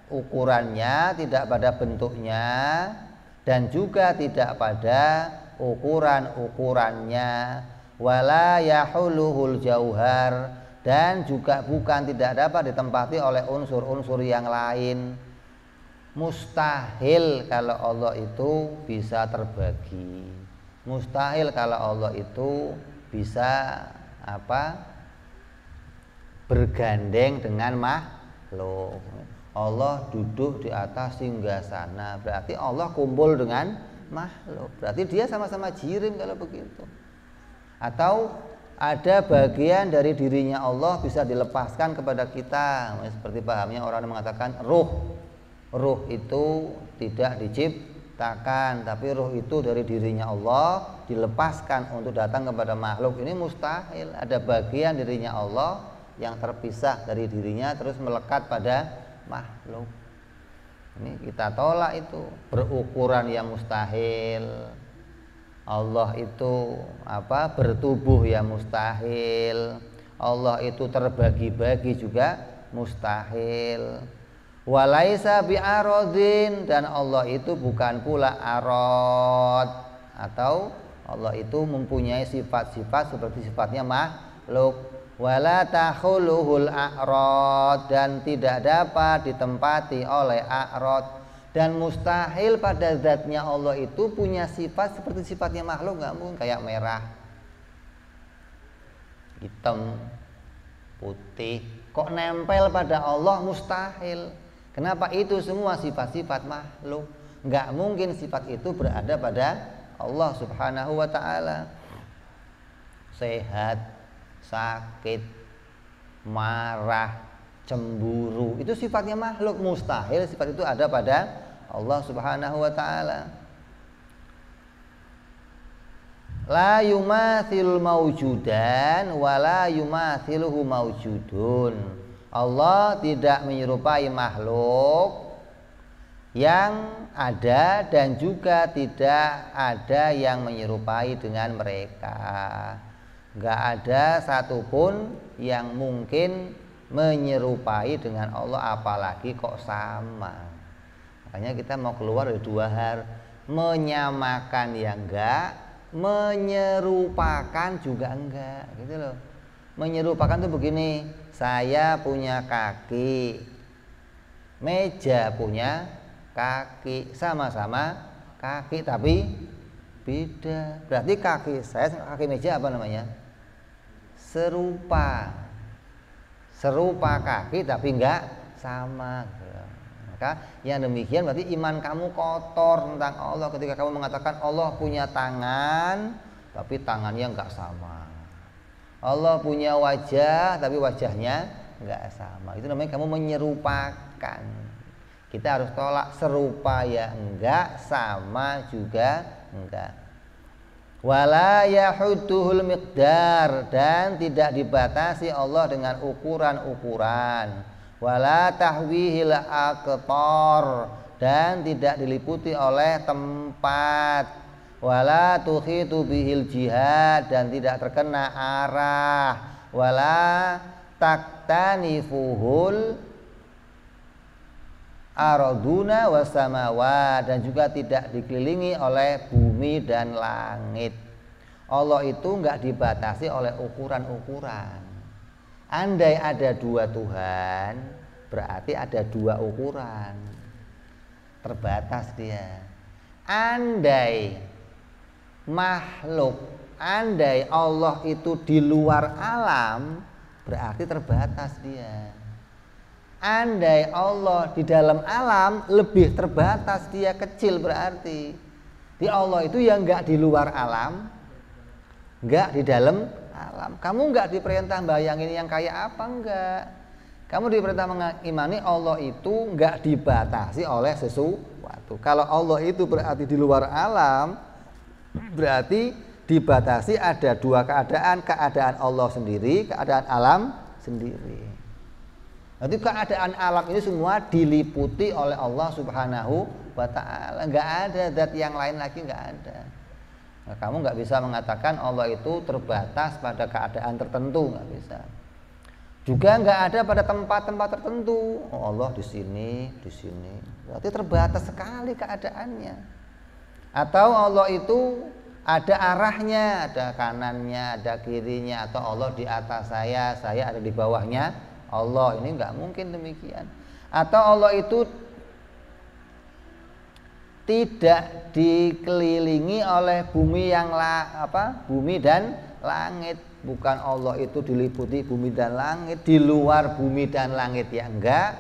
Speaker 1: ukurannya, tidak pada bentuknya, dan juga tidak pada ukurannya, wala yahuluhul jauhar, dan juga bukan tidak dapat ditempati oleh unsur-unsur yang lain. Mustahil kalau Allah itu bisa terbagi. Mustahil kalau Allah itu bisa bergandeng dengan makhluk. Allah duduk di atas singgasana, berarti Allah kumpul dengan makhluk. Berarti dia sama-sama jirim kalau begitu. Atau ada bagian dari dirinya Allah bisa dilepaskan kepada kita, seperti pahamnya orang yang mengatakan ruh itu tidak diciptakan, tapi ruh itu dari dirinya Allah dilepaskan untuk datang kepada makhluk. Ini mustahil. Ada bagian dirinya Allah yang terpisah dari dirinya terus melekat pada makhluk. Ini kita tolak, itu berukuran yang mustahil. Allah itu bertubuh ya mustahil. Allah itu terbagi-bagi juga mustahil. Walaisa bi'aradin, dan Allah itu bukan pula arad, atau Allah itu mempunyai sifat-sifat seperti sifatnya makhluk. Wala takhuluhul a'rad, dan tidak dapat ditempati oleh a'rad, dan mustahil pada zatnya Allah itu punya sifat seperti sifatnya makhluk, nggak mungkin. Kayak merah, hitam, putih, kok nempel pada Allah? Mustahil. Kenapa? Itu semua sifat-sifat makhluk. Nggak mungkin sifat itu berada pada Allah subhanahu wa ta'ala. Sehat, sakit, marah, cemburu, itu sifatnya makhluk. Mustahil sifat itu ada pada Allah subhanahu wa ta'ala. La yumathil mawjudan wa la yumathiluhu mawjudun. Allah tidak menyerupai makhluk yang ada, dan juga tidak ada yang menyerupai dengan mereka. Gak ada satupun yang mungkin menyerupai dengan Allah, apalagi kok sama. Makanya kita mau keluar dari dua hal, menyamakan yang enggak, menyerupakan juga enggak, gitu loh. Menyerupakan tuh begini, saya punya kaki, meja punya kaki, sama-sama kaki tapi beda. Berarti kaki saya sama kaki meja apa namanya? Serupa. Serupa kaki tapi enggak sama. Maka yang demikian berarti iman kamu kotor tentang Allah ketika kamu mengatakan Allah punya tangan tapi tangannya enggak sama. Allah punya wajah tapi wajahnya enggak sama. Itu namanya kamu menyerupakan. Kita harus tolak serupa ya enggak, sama juga enggak. Wala yahudduhul miqdar, dan tidak dibatasi Allah dengan ukuran-ukuran. Wala tahwihil aqtar, dan tidak diliputi oleh tempat. Wala tukhitu bihil jihad, dan tidak terkena arah. Wala taktanifuhul araduna wasamawa, dan juga tidak dikelilingi oleh bumi dan langit. Allah itu enggak dibatasi oleh ukuran-ukuran. Andai ada dua Tuhan, berarti ada dua ukuran. Terbatas dia. Andai makhluk, andai Allah itu di luar alam, berarti terbatas dia. Andai Allah di dalam alam, lebih terbatas dia, kecil berarti. Di Allah itu yang enggak di luar alam, enggak di dalam alam. Kamu enggak diperintah bayangin yang kayak apa, enggak. Kamu diperintah mengimani Allah itu enggak dibatasi oleh sesuatu. Kalau Allah itu berarti di luar alam, berarti dibatasi ada dua keadaan, keadaan Allah sendiri, keadaan alam sendiri. Nanti keadaan alam ini semua diliputi oleh Allah subhanahu wa ta'ala. Enggak ada zat yang lain lagi, enggak ada. Nah, kamu enggak bisa mengatakan Allah itu terbatas pada keadaan tertentu, enggak bisa. Juga enggak ada pada tempat-tempat tertentu. Oh, Allah di sini, di sini. Berarti terbatas sekali keadaannya. Atau Allah itu ada arahnya, ada kanannya, ada kirinya, atau Allah di atas saya ada di bawahnya Allah. Ini enggak mungkin demikian. Atau Allah itu tidak dikelilingi oleh bumi yang bumi dan langit. Bukan Allah itu diliputi bumi dan langit, di luar bumi dan langit ya enggak,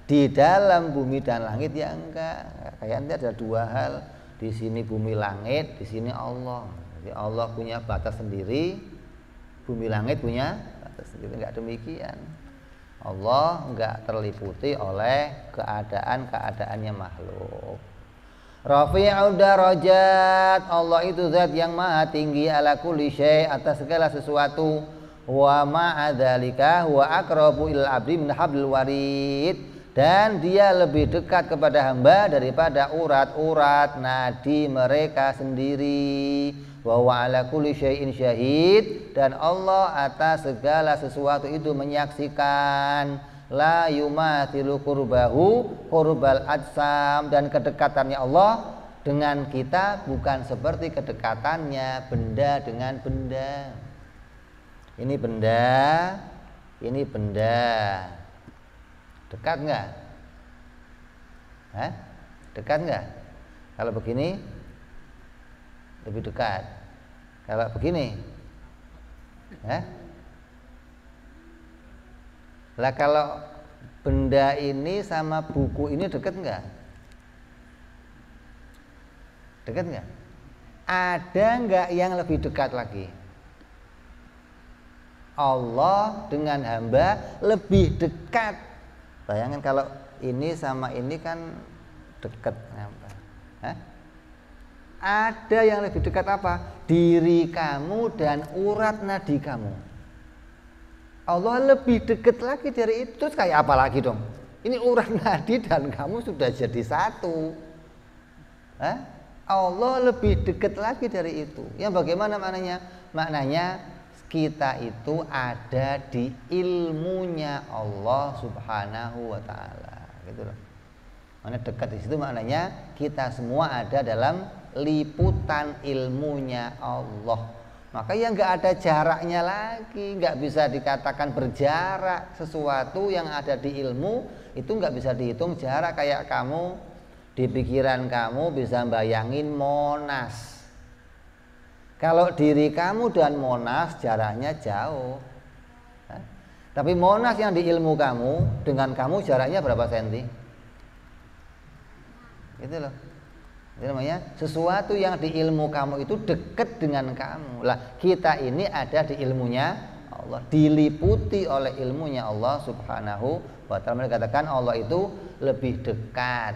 Speaker 1: di dalam bumi dan langit ya enggak. Kayaknya ada dua hal. Di sini bumi langit, di sini Allah. Jadi Allah punya batas sendiri, bumi langit punya batas sendiri. Enggak demikian. Allah enggak terliputi oleh keadaan-keadaannya makhluk. Rafi'ud darajat, Allah itu zat yang maha tinggi, ala kulli syai', atas segala sesuatu. Wa ma'adzalika huwa aqrabu ilal abdi min hablil warid, dan dia lebih dekat kepada hamba daripada urat-urat nadi mereka sendiri. Wa huwa ala kulli syai'in syahid, dan Allah atas segala sesuatu itu menyaksikan. la yumathilu qurbahu qurbal ajsam, dan kedekatannya Allah dengan kita bukan seperti kedekatannya benda dengan benda. Ini benda, ini benda. Dekat enggak? Hah? Dekat enggak? Kalau begini lebih dekat. Kalau begini, lah kalau benda ini sama buku ini dekat enggak? Dekat enggak? Ada enggak yang lebih dekat lagi? Allah dengan hamba lebih dekat. Bayangkan kalau ini sama ini kan dekat. Ada yang lebih dekat apa? Diri kamu dan urat nadi kamu. Allah lebih dekat lagi dari itu. Terus kayak apa lagi dong? Ini urat nadi dan kamu sudah jadi satu. Allah lebih dekat lagi dari itu. Yang bagaimana maknanya? Maknanya kita itu ada di ilmunya Allah Subhanahu wa taala, gitu loh. Mana dekat di situ maknanya kita semua ada dalam liputan ilmunya Allah. Maka ya nggak ada jaraknya lagi, nggak bisa dikatakan berjarak. Sesuatu yang ada di ilmu itu nggak bisa dihitung jarak. Kayak kamu di pikiran kamu bisa bayangin Monas. Kalau diri kamu dan Monas jaraknya jauh. Tapi Monas yang di ilmu kamu dengan kamu jaraknya berapa senti? Gitu loh. Itu namanya sesuatu yang di ilmu kamu itu dekat dengan kamu. Lah kita ini ada di ilmunya Allah, diliputi oleh ilmunya Allah Subhanahu wa taala. Dikatakan Allah itu lebih dekat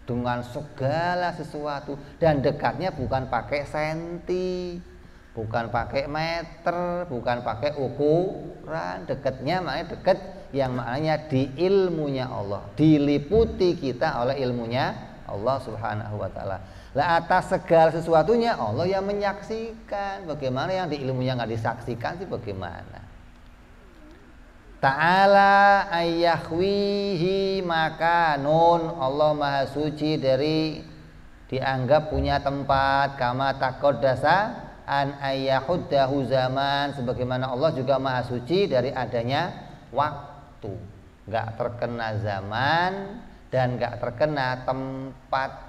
Speaker 1: dengan segala sesuatu, dan dekatnya bukan pakai senti, bukan pakai meter, bukan pakai ukuran. Dekatnya maknanya dekat yang maknanya di ilmunya Allah, diliputi kita oleh ilmunya Allah Subhanahu wa taala. Lah atas segala sesuatunya Allah yang menyaksikan. Bagaimana yang di ilmunya nggak disaksikan sih, bagaimana? Ta'ala ayyahwihi makanun, Allah maha suci dari dianggap punya tempat. Kama taqaddasa an ayyahuddahu zaman, sebagaimana Allah juga maha suci dari adanya waktu. Gak terkena zaman dan gak terkena tempat.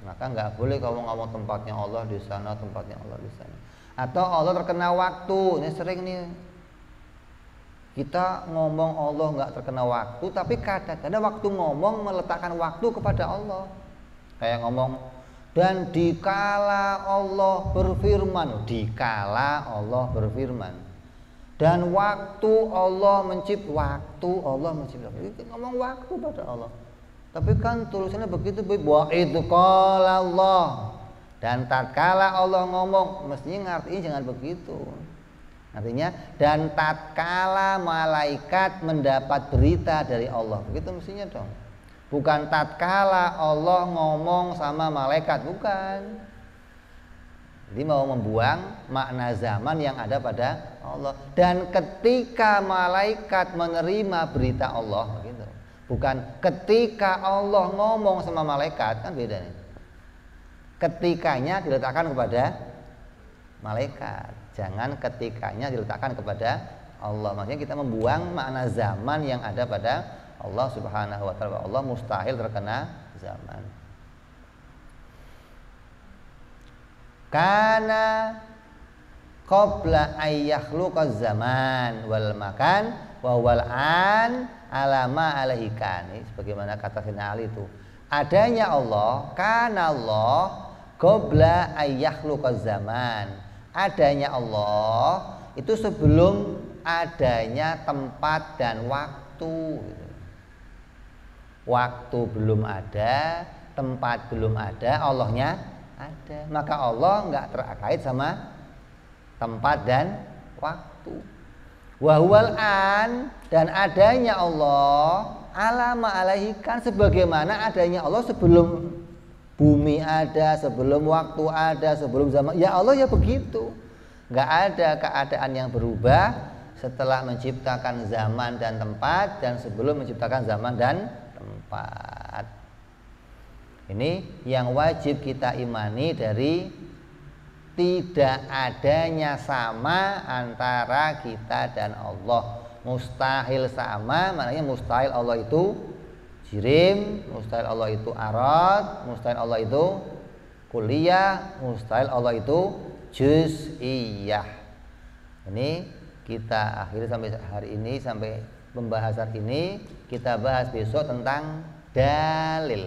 Speaker 1: Maka gak boleh kamu ngomong tempatnya Allah di sana, tempatnya Allah di sana. Atau Allah terkena waktu. Ini sering nih kita ngomong Allah nggak terkena waktu, tapi kadang-kadang waktu ngomong meletakkan waktu kepada Allah. Kayak ngomong, dan dikala Allah berfirman, dikala Allah berfirman, dan waktu Allah mencipta, ngomong waktu pada Allah. Tapi kan tulisannya begitu, bahwa itu kala Allah, dan tatkala Allah ngomong, mestinya ngertiin jangan begitu. Artinya dan tatkala malaikat mendapat berita dari Allah, begitu mestinya dong. Bukan tatkala Allah ngomong sama malaikat, bukan. Jadi mau membuang makna zaman yang ada pada Allah. Dan ketika malaikat menerima berita Allah, begitu. Bukan ketika Allah ngomong sama malaikat, kan beda nih. Ketikanya diletakkan kepada malaikat, jangan ketikanya diletakkan kepada Allah. Maksudnya kita membuang makna zaman yang ada pada Allah Subhanahu wa taala. Allah mustahil terkena zaman. Kana qabla ayyakhluqaz zaman wal makan wa wal an alama alaikan. Sebagaimana kata Sayyidina Ali itu, adanya Allah, kana Allah qabla ayyakhluqaz zaman. Adanya Allah itu sebelum adanya tempat dan waktu. Waktu belum ada, tempat belum ada, Allahnya ada. Maka Allah nggak terkait sama tempat dan waktu. Wahwal an, dan adanya Allah alama alaihikan, sebagaimana adanya Allah sebelum bumi ada, sebelum waktu ada, sebelum zaman. Ya Allah ya begitu. Nggak ada keadaan yang berubah setelah menciptakan zaman dan tempat dan sebelum menciptakan zaman dan tempat. Ini yang wajib kita imani dari tidak adanya sama antara kita dan Allah. Mustahil sama, maknanya mustahil Allah itu jirim, mustahil Allah itu arad, mustahil Allah itu kuliah, mustahil Allah itu juz'iyah. Ini kita akhiri sampai hari ini, sampai pembahasan ini. Kita bahas besok tentang dalil.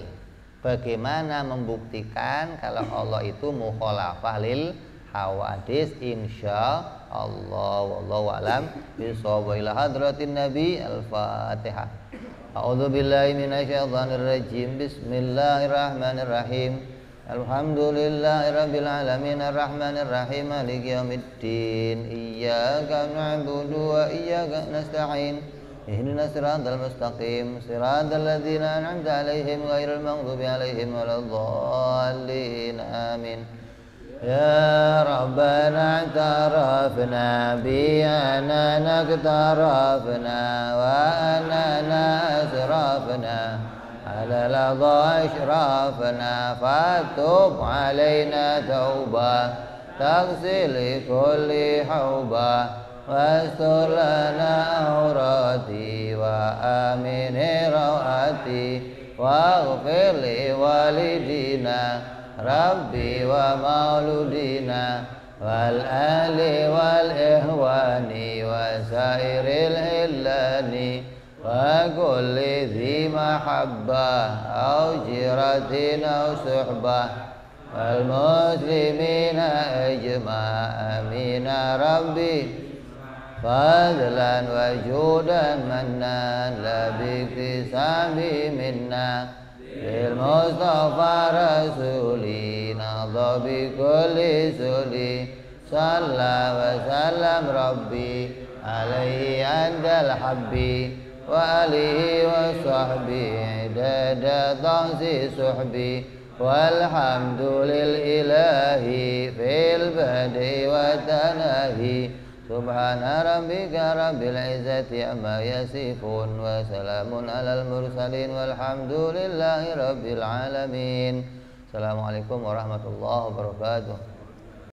Speaker 1: Bagaimana membuktikan kalau Allah itu mukhalafah lil hawadis, insya Allah. Wallahu a'lam bishawab. Ila hadratin Nabi. Al-Fatihah. A'udzu billahi minasyaitonir rajim. Bismillahirrahmanirrahim. Alhamdulillahirabbil alamin arrahmanir rahim maliki yaumiddin. Iyyaka na'budu wa iyyaka nasta'in. Ihdinas siratal mustaqim. Siratal ladzina an'amta 'alaihim ghairil maghdubi 'alaihim waladdallin. Amin. Ya Rabbana i'tarafna bi anana iktarafna wa anana asrafna ala ladha ashrafna fatub alaina tauba taghsil kulli hauba wastur lana aurati wa amin rawati waghfir li walidina Rabbi wa mauludina wal ahli wal ihwani wa sairil hillani wa kulli dhi mahabbah au jiratin au suhbah wal muslimina ajma' amina Rabbi fadlan wa judan mannan la biktisabi minna Mustafa Rasuli nadha bi kulli suli salla wa sallam Rabbi alaihi andal habbi wa alihi wa sahbihi dada tansi suhbi walhamdulil ilahi fil badi wa tanahi Subhana rabbika rabbil izzati amma yasifun wa salamun alal mursalin walhamdulillahi rabbil alamin. Assalamualaikum warahmatullahi wabarakatuh.